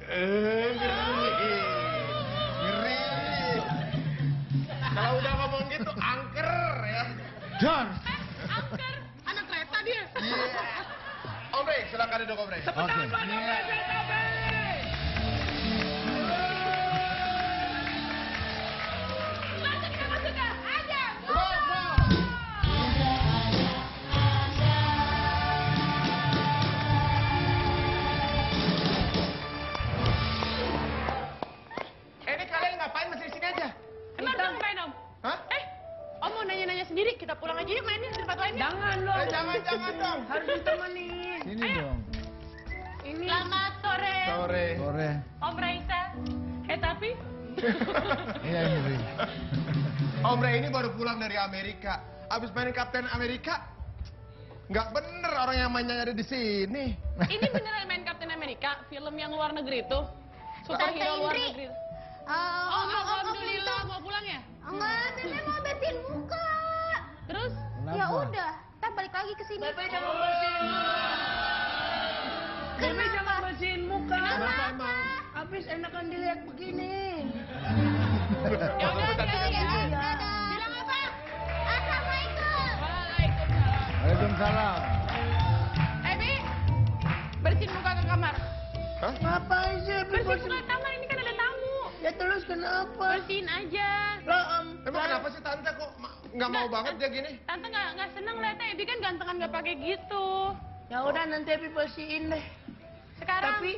Ngeri. Ngeri. Kalau udah ngomong gitu, angker ya. John. Angker, anak kereta dia. Iya. Omre, silakan duduk Omre. Oke. Langsung kita masuk ke aja. Ini kalian ngapain masih di sini aja? Emang Om main Om? Hah? Om mau nanya-nanya sendiri, kita pulang aja yuk mainin di tempat lainnya. Jangan dong. Jangan dong. Harus ditemenin. Sini dong. Ini. Selamat sore. Sore. Sore. Om Raisa. Tapi Iya ini. Omre ini baru pulang dari Amerika. Abis main Kapten Amerika. Nggak bener orang yang mainnya ada di sini. ini beneran main Captain America, film yang luar negeri itu. Superhero luar Indri. negeri. Om, Alhamdulillah mau pulang ya? Enggak, Nenek mau bersihin muka. Terus? Kenapa? Ya udah, balik lagi ke sini. Bebe jangan bersihin muka. Bebe jangan bersihin muka. Kenapa emang? Habis enakan dilihat begini. Ya udah, Iya. bilang apa? Assalamualaikum. Waalaikumsalam. Bi, bersihin muka ke kamar. Hah? Ngapain sih? Bersihin muka ke kamar, ini kan ada tamu. Ya terus kenapa? Bersihin aja. Lah, Emang kenapa sih tante kok nggak mau banget dia gini? Tante nggak seneng liatnya Ebi kan gantengan nggak pakai gitu. Ya udah nanti Ebi bersihin deh. Sekarang. Tapi,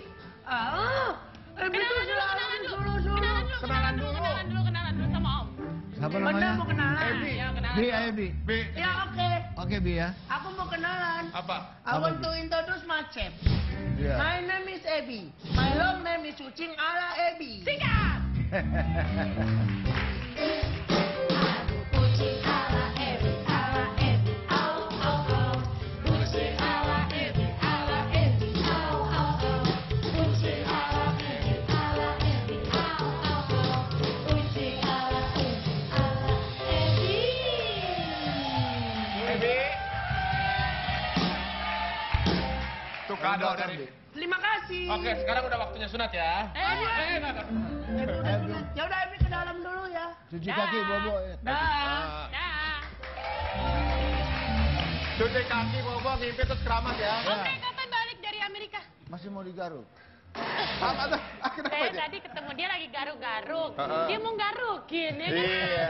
Ebi tuh kenalan dulu, selalu suruh. kenalan dulu sama Om. Siapa Bener namanya? mau kenalan? Ebi. Ya kenalan. Bi, ayo Bi. B. Ya oke. Oke Bi ya. Aku mau kenalan. Apa? I want to introduce myself. Iya. My name is Ebi. My long name is Kucing ala Ebi. Singkat. Kucing ala Ebi, au au au. Kucing ala Ebi, au au au. Kucing ala Ebi, au au au. Kucing ala Ebi. Ebi. Tuh kado dari. Terima kasih. Oke, sekarang udah waktunya sunat ya. Enggak. Ebi udah dulu. Ya udah Ebi ke dalam dulu ya. Cuci kaki Bobo. Dah. Dah. Cuci kaki, bobo, ngimpi terus keramas ya. Oke, kapan balik dari Amerika? Masih mau digaruk. Apa tuh? Kenapa Saya dia? tadi ketemu dia lagi garuk-garuk. Heeh. Dia mau garukin, ya kan? Iya.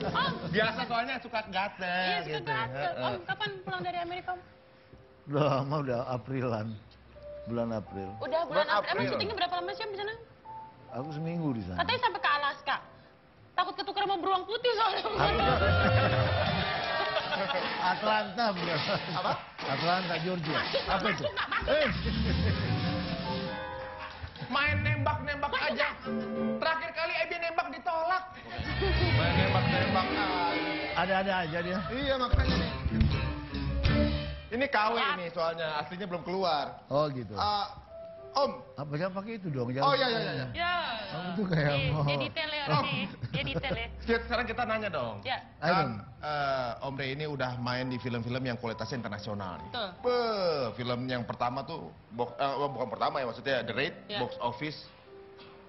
Om. Biasa soalnya suka gatel Iya, suka gitu. gatel. Om, kapan pulang dari Amerika, Om? Udah lama, udah Aprilan. Bulan April. Udah bulan Bulan April. Emang April. syutingnya berapa lama sih Om di sana? Aku seminggu di sana. Katanya sampai ke Alaska. Takut ketukar sama beruang putih soalnya. Atlanta bro. Apa? Atlanta, Georgia. Apa itu? Masuk, nggak masuk. Main nembak-nembak aja. Terakhir kali Ebi nembak ditolak. Main nembak-nembak aja. Ada-ada aja dia. Iya makanya nih. Ini KW ini soalnya, aslinya belum keluar. Oh gitu. Om. Apa jangan pakai itu dong? Oh iya iya iya. Ya. Kamu tuh kayak mau. Dia detail ya orang nih. Dia detail ya. Sekarang kita nanya dong. Ya, Ayo Kan dong. Om Rey ini udah main di film-film yang kualitasnya internasional nih. betul. Film yang pertama tuh, bukan pertama ya maksudnya The Raid, Ya. box office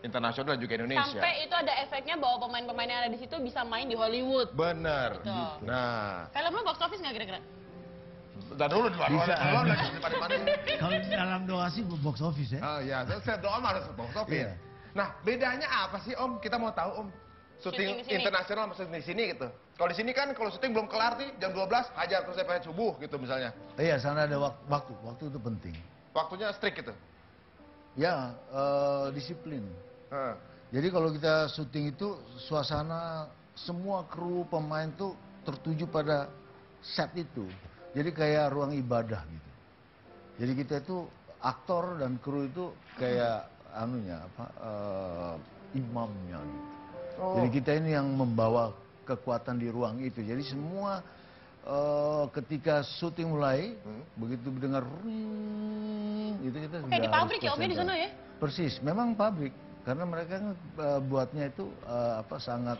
internasional dan juga Indonesia. Sampai itu ada efeknya bahwa pemain-pemain yang ada di situ bisa main di Hollywood. Bener. Betul. Nah, Film lu box office nggak kira-kira? udah dulu di luar Bisa. lagi di mana-mana. Kalau dalam doa sih box office ya. Oh iya, saya doa harus box office. Iya. Nah, bedanya apa sih Om? Kita mau tahu Om. Syuting Syuting di sini. internasional maksudnya di sini gitu. Kalau di sini kan kalau syuting belum kelar nih jam 12 hajar terus sampai subuh gitu misalnya. Iya, sana ada waktu. Waktu itu penting. Waktunya strict gitu. Ya, disiplin. Heeh. Jadi kalau kita syuting itu suasana semua kru pemain tuh tertuju pada set itu. Jadi kayak ruang ibadah gitu. Jadi kita itu aktor dan kru itu kayak imamnya gitu. Oh. Jadi kita ini yang membawa kekuatan di ruang itu. Jadi semua ketika syuting mulai, begitu mendengar ring, itu kita Kayak di harus pabrik ya Om ya di sana ya? Persis, memang pabrik karena mereka kan buatnya itu sangat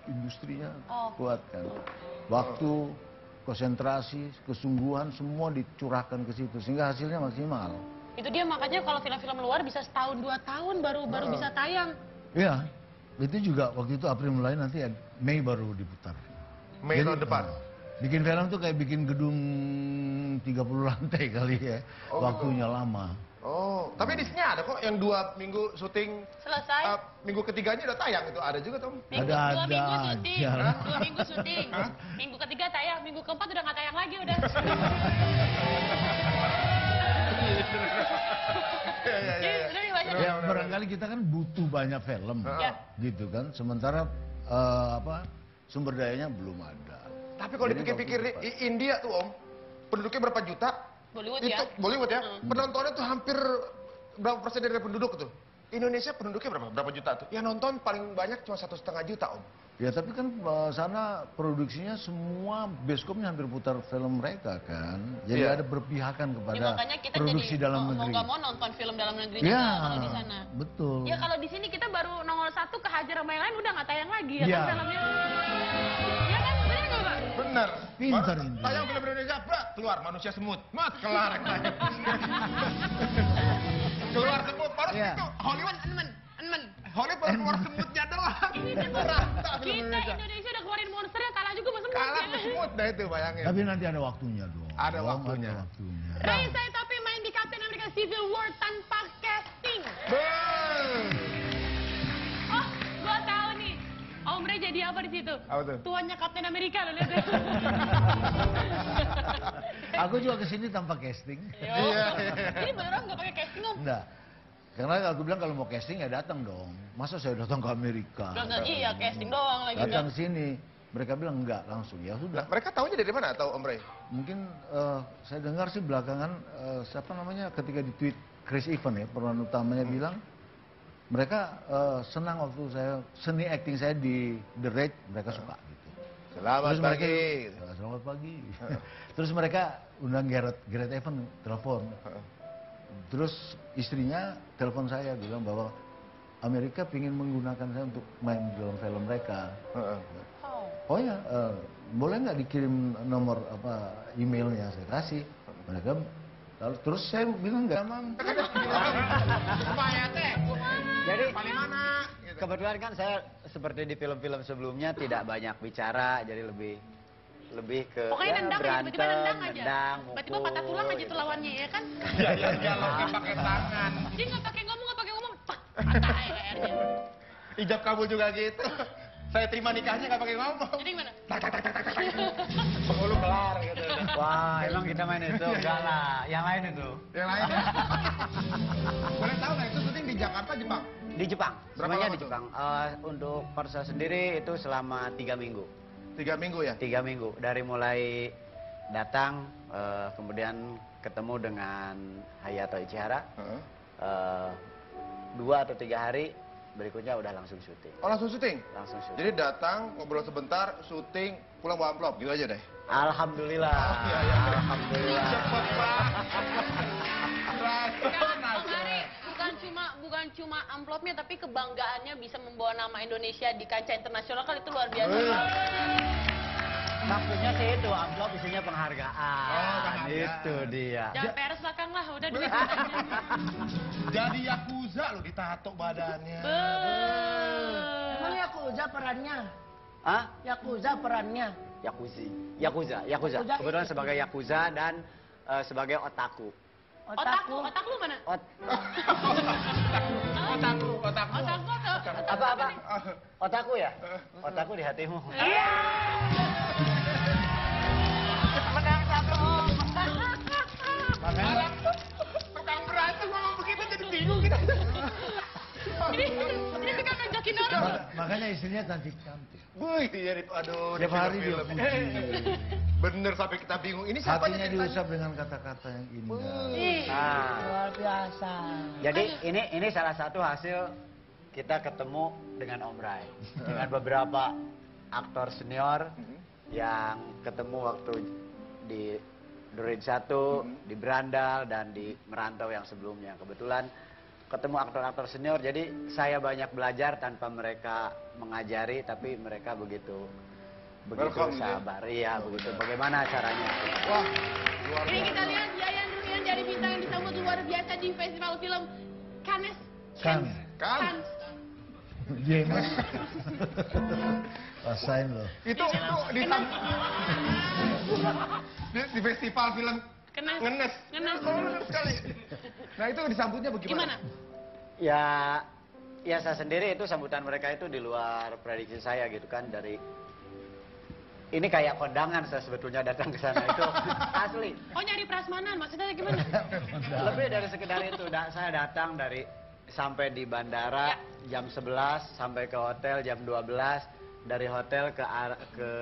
industrinya Oh. kuat kan. Waktu, konsentrasi, kesungguhan semua dicurahkan ke situ sehingga hasilnya maksimal. Itu dia makanya kalau film-film luar bisa setahun 2 tahun baru bisa tayang. Iya, itu juga waktu itu April mulai nanti Mei baru diputar. Mei Jadi, tahun depan. Bikin film tuh kayak bikin gedung 30 lantai kali ya. Oh, Waktunya lama. Oh, tapi di sini ada kok yang 2 minggu syuting. Selesai. Minggu ketiganya udah tayang itu ada juga Tom. Minggu, Ada 2 minggu syuting, aja. 2 minggu syuting. Minggu ketiga tayang, minggu keempat udah nggak tayang lagi udah. Iya iya iya. Jadi, udah nih, banyak. Ya barangkali kita kan butuh banyak film, Ya. gitu kan. Sementara sumber dayanya belum ada. Tapi kalau Jadi dipikir-pikir waktu di India tuh Om, penduduknya berapa juta? Bollywood Itu ya. Bollywood ya. Penontonnya tuh hampir berapa persen dari penduduk tuh? Indonesia penduduknya berapa? Berapa juta tuh? Yang nonton paling banyak cuma 1,5 juta Om. Ya tapi kan sana produksinya semua bioskopnya hampir putar film mereka kan. Jadi Iya. ada berpihakan kepada Ya, makanya kita produksi jadi dalam mau negeri. nggak mau nonton film dalam negeri Ya, juga kalau di sana. betul. Ya kalau di sini kita baru nongol 1 kehajar sama yang lain udah nggak tayang lagi ya Iya. kan filmnya. Ya kan bener nggak Pak? Bener. Pintar Baru Indri. tayang film Indonesia, brak, keluar manusia semut. Mat, kelar. Keluar semut, baru Iya. itu Hollywood Hollywood baru keluar semutnya doang. Rata film Kita Indonesia. Indonesia udah keluarin monsternya, kalah juga sama semut. Kalah ke semut, dah itu bayangin. Tapi nanti ada waktunya dong. Ada Dong, waktunya. Ada waktunya. Ray Saitopi main di Captain America Civil War tanpa casting. Oh, gua tahu nih. Om Ray jadi apa di situ? Apa tuh? Tuannya Captain America lo lihat. Aku juga kesini tanpa casting. Iya. Ini beneran nggak pakai casting om? Enggak. Karena aku bilang kalau mau casting ya datang dong. Masa saya datang ke Amerika? Iya casting doang lagi. Datang sini. Mereka bilang enggak langsung. Ya Nah, sudah. mereka tahunya dari mana tahu Om Ray? Mungkin saya dengar sih belakangan siapa namanya ketika di tweet Chris Evans ya pemeran utamanya bilang mereka senang waktu saya seni acting saya di The Raid, mereka suka gitu. Selamat mereka, pagi. "Ya, selamat pagi. Terus mereka undang Gareth Evans telepon. Terus istrinya telepon saya bilang bahwa Amerika ingin menggunakan saya untuk main di dalam film mereka. Oh ya, boleh nggak dikirim nomor apa emailnya, saya kasih. Mereka lalu terus saya bilang nggak mam. Supaya teh. Jadi Paling mana? Gitu. kebetulan kan saya seperti di film-film sebelumnya tidak banyak bicara, jadi lebih ke Pokoknya nendang aja, berantem, tiba-tiba nendang aja. nendang, Tiba-tiba patah tulang aja tuh lawannya ya kan? Iya, dialognya pakai tangan. Dia nggak pakai ngomong, tak, patah airnya. Ijab kabul juga gitu. Saya terima nikahnya nggak pakai ngomong. Jadi gimana? Penghulu kelar gitu. Wah, emang kita main itu? Enggak lah, yang lain itu. Yang lain. Boleh tahu nggak itu syuting di Jakarta, Jepang? Di Jepang, Berapa semuanya lama di tuh? Jepang. Untuk Korsa sendiri itu selama 3 minggu. 3 minggu ya? 3 minggu, dari mulai datang, kemudian ketemu dengan Hayato Ichihara, 2 atau 3 hari, berikutnya udah langsung syuting. Oh langsung syuting? Langsung syuting. Jadi datang, ngobrol sebentar, syuting, pulang bawa amplop, gitu aja deh. Alhamdulillah. Iya, iya. Alhamdulillah. Cepet banget. Kan, Om Ari, bukan cuma amplopnya, tapi kebanggaannya bisa membawa nama Indonesia di kancah internasional kan itu luar biasa. Maksudnya sih itu, amplop isinya penghargaan. Oh, penghargaan. Itu dia. Jangan peres belakang lah, udah duit. Jadi Yakuza loh, ditato badannya. Emang Yakuza perannya? Hah? Yakuza perannya? Yakuza. Yakuza Kebetulan itu. sebagai Yakuza dan sebagai otaku. Otakku lu mana? Otakku. Otakku atau Apa? Otaku ya? Otaku di hatimu. Iya. Menang satu. Makanya, Tukang berantem ngomong begitu jadi bingung kita. Ini suka ngajakin orang. makanya istrinya cantik-cantik. Wih, jadi aduh. Tiap di hari dia film-film. puji. Bener sampai kita bingung. Ini siapa Hatinya nih diusap dengan kata-kata yang indah. Nah, Luar biasa. jadi ini salah satu hasil kita ketemu dengan Om Ray. Dengan beberapa aktor senior yang ketemu waktu di Durin 1, di Berandal, dan di Merantau yang sebelumnya. Kebetulan ketemu aktor-aktor senior, jadi saya banyak belajar tanpa mereka mengajari, tapi mereka begitu Welcome, gitu ya? sabar. Iya, begitu. Bagaimana caranya? Wah, luar Ini biasa. kita lihat Yayan Ruhian dari bintang yang disambut luar biasa di festival film Cannes. Kan, Kan? James. Rasain loh. Itu di festival film Kenas. Ngenes. Ngenes. Ngenes sekali. Nah itu disambutnya bagaimana? Gimana? Ya saya sendiri itu sambutan mereka itu di luar prediksi saya gitu kan, dari ini kayak kondangan saya sebetulnya datang ke sana itu asli. Oh nyari prasmanan, maksudnya gimana? Lebih dari sekedar itu, saya datang dari sampai di bandara jam 11 sampai ke hotel jam 12, dari hotel ke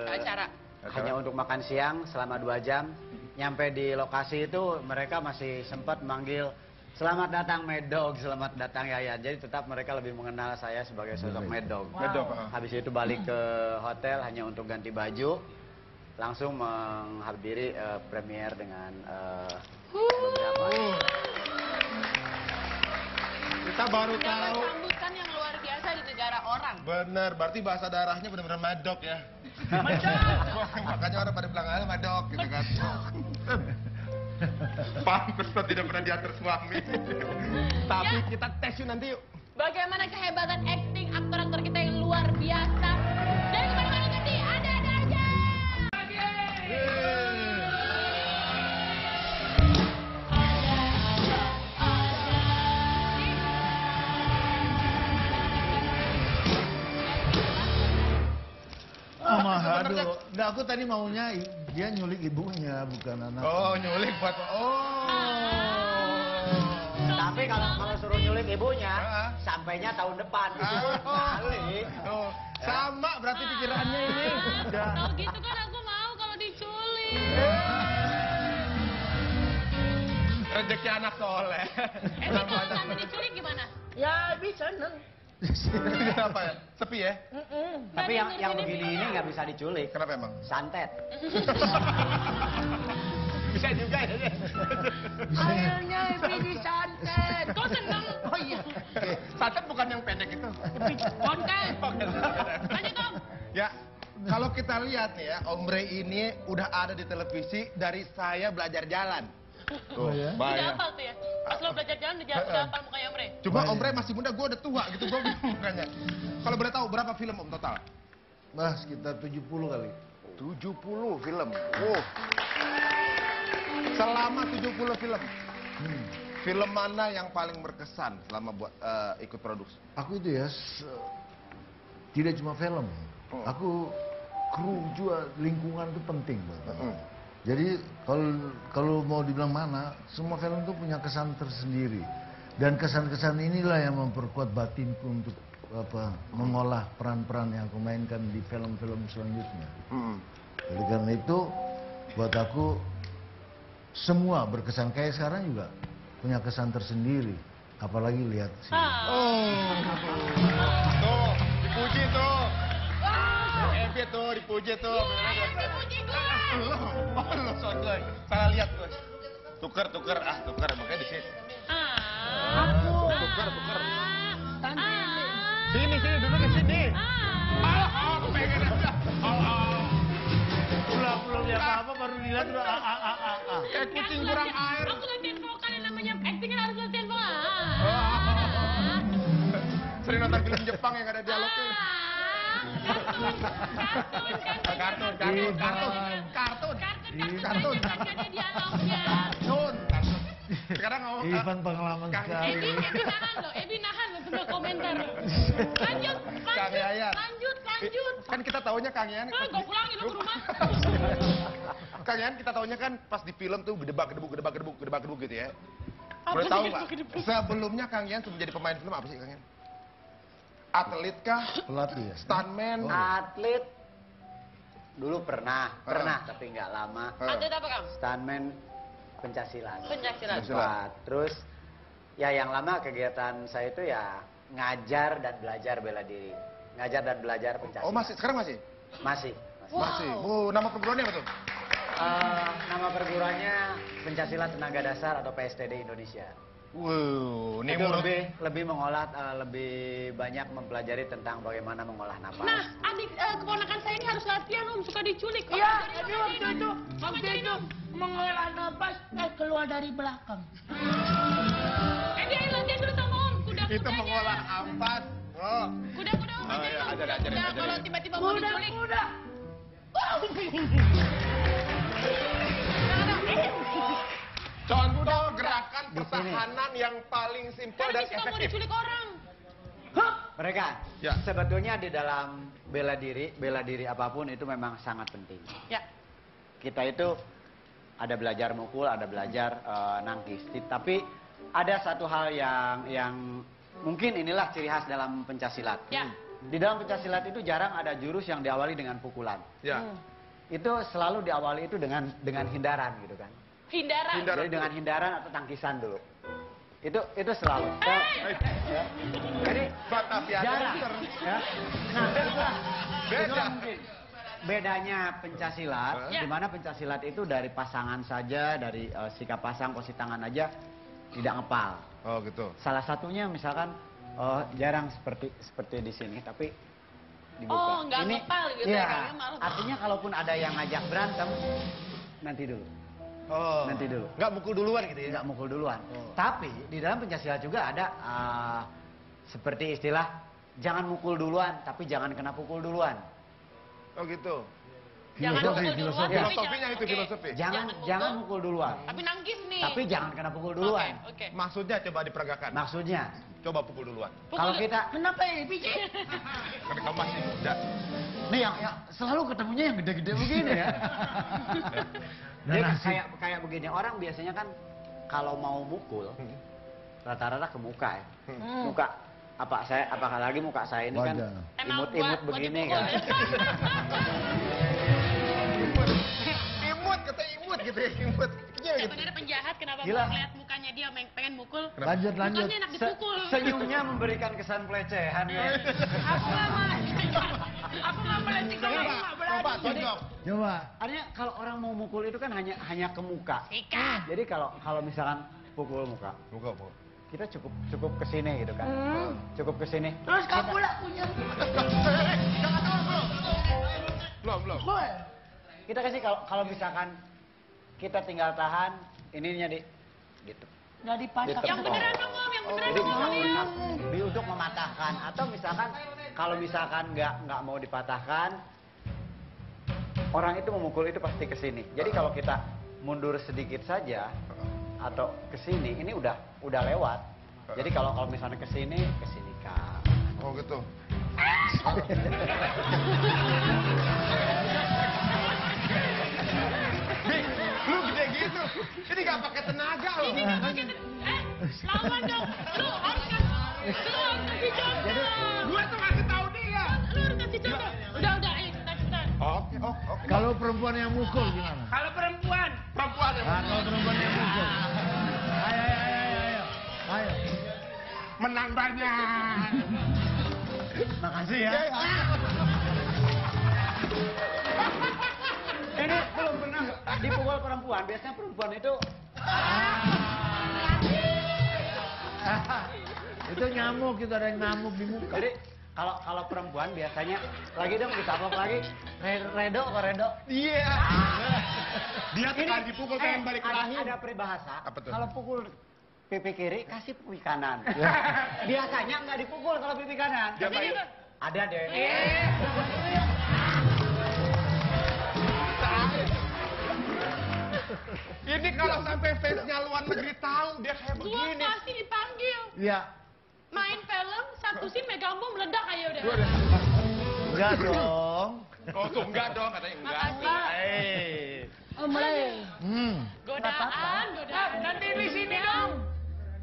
Acara. hanya untuk makan siang selama 2 jam. Nyampe di lokasi itu mereka masih sempat manggil selamat datang Mad Dog, selamat datang Yayan. Jadi tetap mereka lebih mengenal saya sebagai sosok Mad Dog. Mad Dog, Habis itu balik ke hotel hanya untuk ganti baju, langsung menghadiri premier dengan beberapa. Kita baru Mendapat tahu. sambutan yang luar biasa di negara orang. Bener, berarti bahasa darahnya benar-benar Mad Dog ya. Makanya orang pada bilang, ah madok gitu kan. Pantesan tidak pernah diantar suami. Tapi kita tes yuk nanti yuk. Bagaimana kehebatan acting aktor-aktor kita yang luar biasa. Jangan kemana-mana nanti, ada-ada aja. Aduh, nggak, aku tadi maunya dia nyulik ibunya, bukan anak. Oh, nyulik buat Tapi kalau suruh nyulik ibunya, Heeh. sampainya tahun depan. Kali. Oh, sama berarti pikirannya ini. Udah. Kalau gitu kan aku mau kalau diculik. Rezeki anak soleh. Tapi kalau tante diculik gimana? Ya bisa neng. Kenapa ya? Sepi ya? Tapi yang begini ini nggak bisa diculik. Kenapa emang? Santet. Bisa juga ya. Akhirnya Ebi disantet. Kau seneng? Oh iya. Santet bukan yang pendek itu. Konten. Lanjut Om. Ya, kalau kita lihat nih ya, Om Rey ini udah ada di televisi dari saya belajar jalan. Tuh, Udah banyak. hafal tuh ya? Pas lo belajar jalan udah hafal mukanya Om Rey? Cuma Om Rey masih muda, gue udah tua gitu, gue bingung mukanya. Kalau boleh tahu berapa film Om total? Bah, sekitar 70 kali. 70 film. Oh. Selama 70 film. Film mana yang paling berkesan selama buat ikut produksi? Aku itu ya, tidak cuma film. Oh. Aku kru juga, lingkungan itu penting buat aku. Mm. Jadi kalau mau dibilang mana, semua film itu punya kesan tersendiri. Dan kesan-kesan inilah yang memperkuat batinku untuk mengolah peran-peran yang aku mainkan di film-film selanjutnya. Jadi karena itu buat aku semua berkesan, kayak sekarang juga punya kesan tersendiri. Apalagi lihat sih. Tuh, dipuji tuh. Ebi tuh, dipuji tuh. Lo sotoy. Salah lihat gue. Tuker. Makanya di sini. Tuker. Sini, duduk di sini. Aku pengen aja. Belum ya apa-apa baru dilihat udah Kayak kucing kurang air. Aku latihan vokal yang namanya acting kan harus latihan vokal. Sering nonton film Jepang yang ada dialognya. Kartun. Ada dialognya. Sekarang mau Ivan pengalaman sekali. Ebi nahan loh sebelah komentar. Lanjut. Kang Yayan. Lanjut. Kan kita taunya Kang Yayan. Gue pulangin lu ke rumah. Kang Yayan kita taunya kan pas di film tuh gedebak-gedebuk gitu ya. Apa Boleh sih tahu nggak? gedebuk-gedebuk? Sebelumnya Kang Yayan sebelum jadi pemain film apa sih Kang Yayan? Atlet kah? Pelatih ya. Stuntman? Atlet dulu pernah tapi nggak lama. Atlet apa Kang? Stuntman pencaksilat. Pencaksilat. Wah, terus ya yang lama kegiatan saya itu ya ngajar dan belajar bela diri. Ngajar dan belajar pencaksilat. Oh masih, sekarang masih? Masih. Masih. Nama perguruannya apa tuh? Nama perguruannya Pencaksilat Tenaga Dasar atau PSTD Indonesia. Wow, ini Itu mulut. lebih mengolah, lebih banyak mempelajari tentang bagaimana mengolah napas. Nah, adik keponakan saya ini harus latihan Om, suka diculik. Om, Iya, ajarin, tapi Om, waktu ajarin, itu Om. Om, ajarin, Om. mengolah napas keluar dari belakang. Dia latihan dulu sama Om, kuda-kudanya. Itu mengolah ampas. Oh. Kuda-kuda Om, Oh, ajarin, iya, Om. ajarin, Kuda-kuda ajarin. kalau tiba-tiba mau diculik. Kuda. Contoh gerakan pertahanan yang paling simpel dan Kan suka mau efektif. diculik orang. Mereka Ya. sebetulnya di dalam bela diri apapun itu memang sangat penting. Ya. Kita itu ada belajar mukul, ada belajar nangkis. Tapi ada satu hal yang mungkin inilah ciri khas dalam pencaksilat. Ya. Di dalam pencaksilat itu jarang ada jurus yang diawali dengan pukulan. Ya. Itu selalu diawali itu dengan hindaran gitu kan. Hindaran. Hindaran. Jadi dengan hindaran atau tangkisan dulu. Itu selalu. Ya. Jadi Batavia jarang. Dancer. Ya. Nah, itulah Beda. mungkin bedanya pencaksilat, Ya. di mana pencaksilat itu dari pasangan saja, dari sikap pasang, posisi tangan aja tidak ngepal. Oh gitu. Salah satunya misalkan jarang seperti di sini, tapi dibuka. Oh, nggak ngepal gitu ya, iya, kayaknya malah. artinya kalaupun ada yang ngajak berantem, nanti dulu. Oh. Nanti dulu. Nggak mukul duluan gitu ya? Nggak mukul duluan. Oh. Tapi di dalam Pancasila juga ada seperti istilah jangan mukul duluan, tapi jangan kena pukul duluan. Oh gitu. Jangan Filosofi, mukul duluan, filosofi. tapi Filosofinya itu oke. filosofi. Jangan mukul duluan, Tapi nangkis nih. tapi jangan kena pukul duluan. Oke. Maksudnya coba diperagakan. Maksudnya, Coba pukul duluan. kalau kita Kenapa ya, Pici? Karena kamu masih muda. nih yang selalu ketemunya yang gede-gede begini ya. Jadi kayak begini, orang biasanya kan kalau mau mukul rata-rata ke muka ya. Muka apalagi muka saya ini kan Wajah. Emang imut-imut buat begini dipukul kan. ya? Imut, kata imut gitu ya, imut. Kecil gitu. Sebenarnya penjahat kenapa Gila. mau lihat mukanya dia pengen mukul? Lanjut. Mukanya enak dipukul. Senyumnya memberikan kesan pelecehan ya. Aku nggak melecehkan. Aku nggak melecehkan. Aku nggak berani. Coba, tonjok. Coba. Artinya kalau orang mau mukul itu kan hanya ke muka. Sikat. Jadi kalau misalkan pukul muka, Buka, buka. kita cukup ke sini gitu kan. Cukup ke sini. Terus kamu lah punya. Belum. Boy. Kita kasih kalau misalkan kita tinggal tahan ininya gitu. Nggak dipasang. Yang beneran dong, Om, yang beneran Jadi dong. untuk mematahkan atau misalkan kalau misalkan nggak mau dipatahkan, orang itu memukul itu pasti ke sini. Jadi kalau kita mundur sedikit saja atau ke sini, ini udah lewat. Jadi kalau misalnya ke sini kan. Oh gitu. Nih, lu gede gitu. Ini gak pakai tenaga loh. Ini nggak pakai lawan dong. Lu harus kasih contoh. Gua tuh ngasih tahu dia. Lu harus kasih contoh. Udah, ayo cepetan. Oke. Kalau perempuan yang mukul gimana? Kalau perempuan. Perempuan ya. Nah, kalau perempuan yang mukul. Ayo. Menang banyak. Makasih ya. Ini belum pernah dipukul perempuan. Biasanya perempuan itu Itu nyamuk, itu ada yang nyamuk di muka. jadi kalau perempuan biasanya lagi dong ditapok lagi redo. Iya. Dia tekan dipukul pengen balik lagi. Ada peribahasa. Apa tuh? Kalau pukul pipi kiri kasih pipi kanan. Biasanya nggak dipukul kalau pipi kanan. Dia main. Ada deh. Ini kalau sampai fansnya luar negeri tahu dia kayak Gua begini. pasti dipanggil. Iya. Main film, satu scene megang bom meledak aja udah. Enggak dong. Oh tuh enggak dong katanya enggak. Makasih. Om Lei. Godaan. Nanti di sini dong.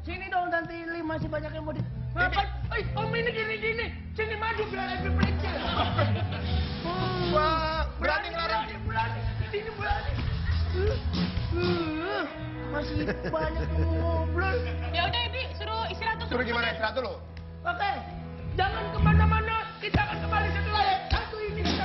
Sini dong, nanti Ili masih banyak yang mau di... Ngapain? Om ini gini. Sini maju biar lebih pelece. Wah, berani ngelarang. Berani. Sini berani. Masih banyak yang mau ngobrol. Ya udah, Ibi, suruh istirahat tuh. Suruh gimana istirahat dulu? Oke, jangan kemana-mana. Kita akan kembali setelah yang satu ini. Kita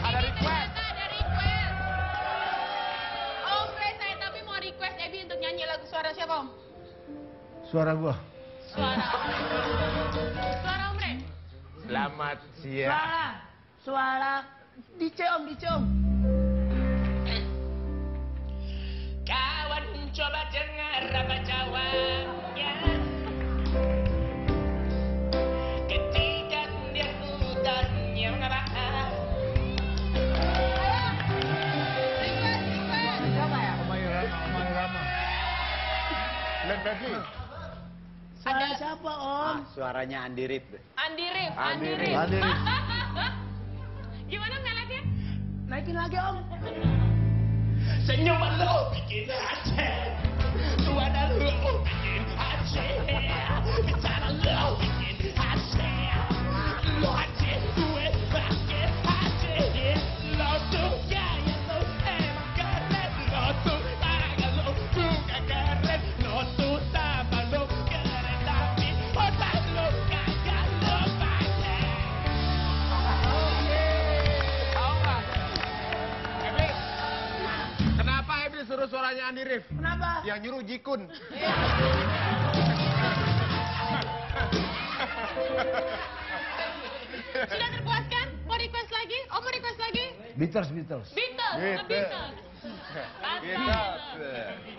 Ada request. Om Ray, saya tapi mau request Ebi untuk nyanyi lagu suara siapa, Om? Suara gua. Suara Om Ray. Selamat siang. Suara. Dice om. Kawan coba dengar apa jawabnya. Ketika dia tanya mengapa. Rama. Len Baby. Suara siapa om? Suaranya Andi Rip. Andi Rif. Andi Rif. Gimana meletnya? Naikin lagi om. Senyuman lo bikin Aceh, suara lo bikin Aceh, bicara lo bikin Aceh, lo Aceh, gue pakai Aceh, lo tuh gaya lo emang keren, lo tuh tangan lo juga keren, lo tuh sama lo keren tapi otak lo kagak lo pakai. Tahu nggak? Ebi, kenapa Ebi suruh suaranya Andi Rif? Kenapa? Yang nyuruh Jikun. Sudah terpuaskan? Mau request lagi? Oh, mau request lagi? Beatles, Beatles. Beatles, The Beatles. Beatles.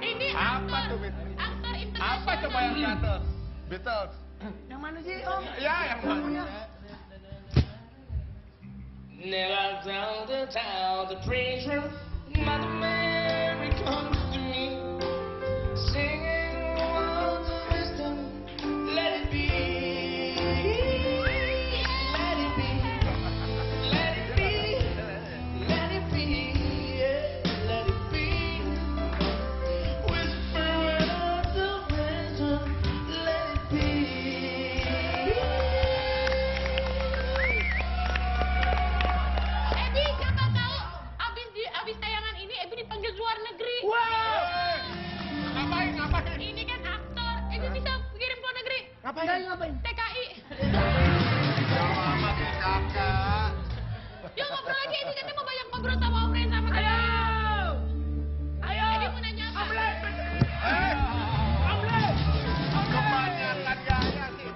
Ini Apa aktor, tuh, Beatles? aktor internasional. Apa coba yang Beatles? Beatles. Yang mana sih, Om? Ya, yang mana? Never tell the preacher, Mother Mary comes to me, singing words of wisdom. Let it be, let it be, let it be, let it be, yeah, let it be. Whisper words of wisdom, let it be. Ebi, siapa tahu abis tayangan ini Ebi dipanggil luar negeri. Ngapain? Ngapain? Ini kan aktor. Ebi bisa kirim ke luar negeri. Ngapain? TKI. Selamat ya, kakak. Yuk ngobrol lagi. Ebi katanya mau banyak ngobrol sama Om Ray sama kita. Ayo. Ebi mau nanya apa? Kebanyakan gaya sih.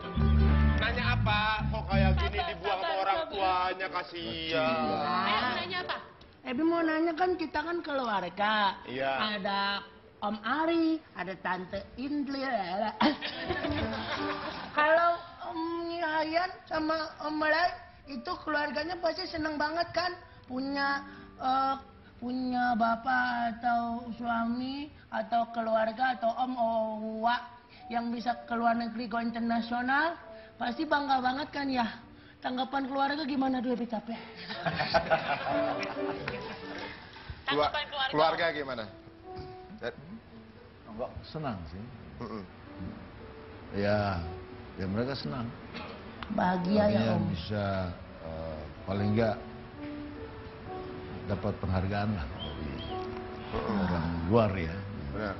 Nanya apa? Kok kayak gini Sabar, dibuang sama sabar, orang sabar. tuanya, kasihan. Ayo mau nanya apa? Ebi mau nanya kan kita kan keluarga. Iya. Ada Om Ari, ada Tante Indri. Kalau Om Yayan sama Om Ray itu keluarganya pasti seneng banget kan punya punya bapak atau suami atau keluarga atau om owa yang bisa ke luar negeri go internasional pasti bangga banget kan ya. Tanggapan keluarga gimana dulu Ebi capek? Tanggapan keluarga. Keluarga gimana? Senang sih. Mm-mm. Ya mereka senang. Bahagia ya Artinya Om. bisa paling enggak dapat penghargaan lah dari orang luar ya. Benar.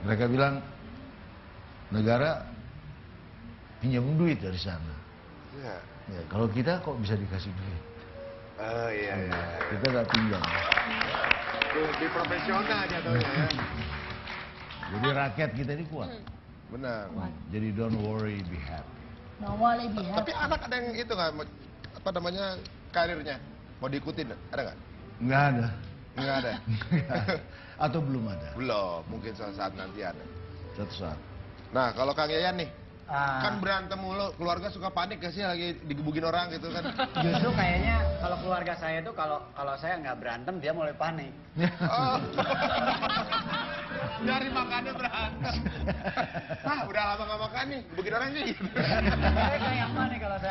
Mereka bilang negara pinjam duit dari sana. Iya. Ya, kalau kita kok bisa dikasih duit? Oh iya, iya. Kita nggak pinjam. Di profesional jatuhnya ya. Jadi rakyat kita ini kuat. Benar. Jadi don't worry, be happy. Nah, wali bihat. Tapi anak ada yang itu nggak, apa namanya, karirnya? Mau diikutin, ada nggak? Nggak ada. Nggak ada. Atau belum ada. Belum, mungkin suatu saat nanti ada. Suatu saat. Nah, kalau Kang Yayan nih, Ah, kan berantem mulu, keluarga suka panik gak sih lagi digebukin orang gitu kan? justru kayaknya kalau keluarga saya itu kalau saya nggak berantem dia mulai panik. Oh. Dari makannya berantem. Ah, udah lama nggak makan nih, gebukin orang sih. Saya kayak panik kalau saya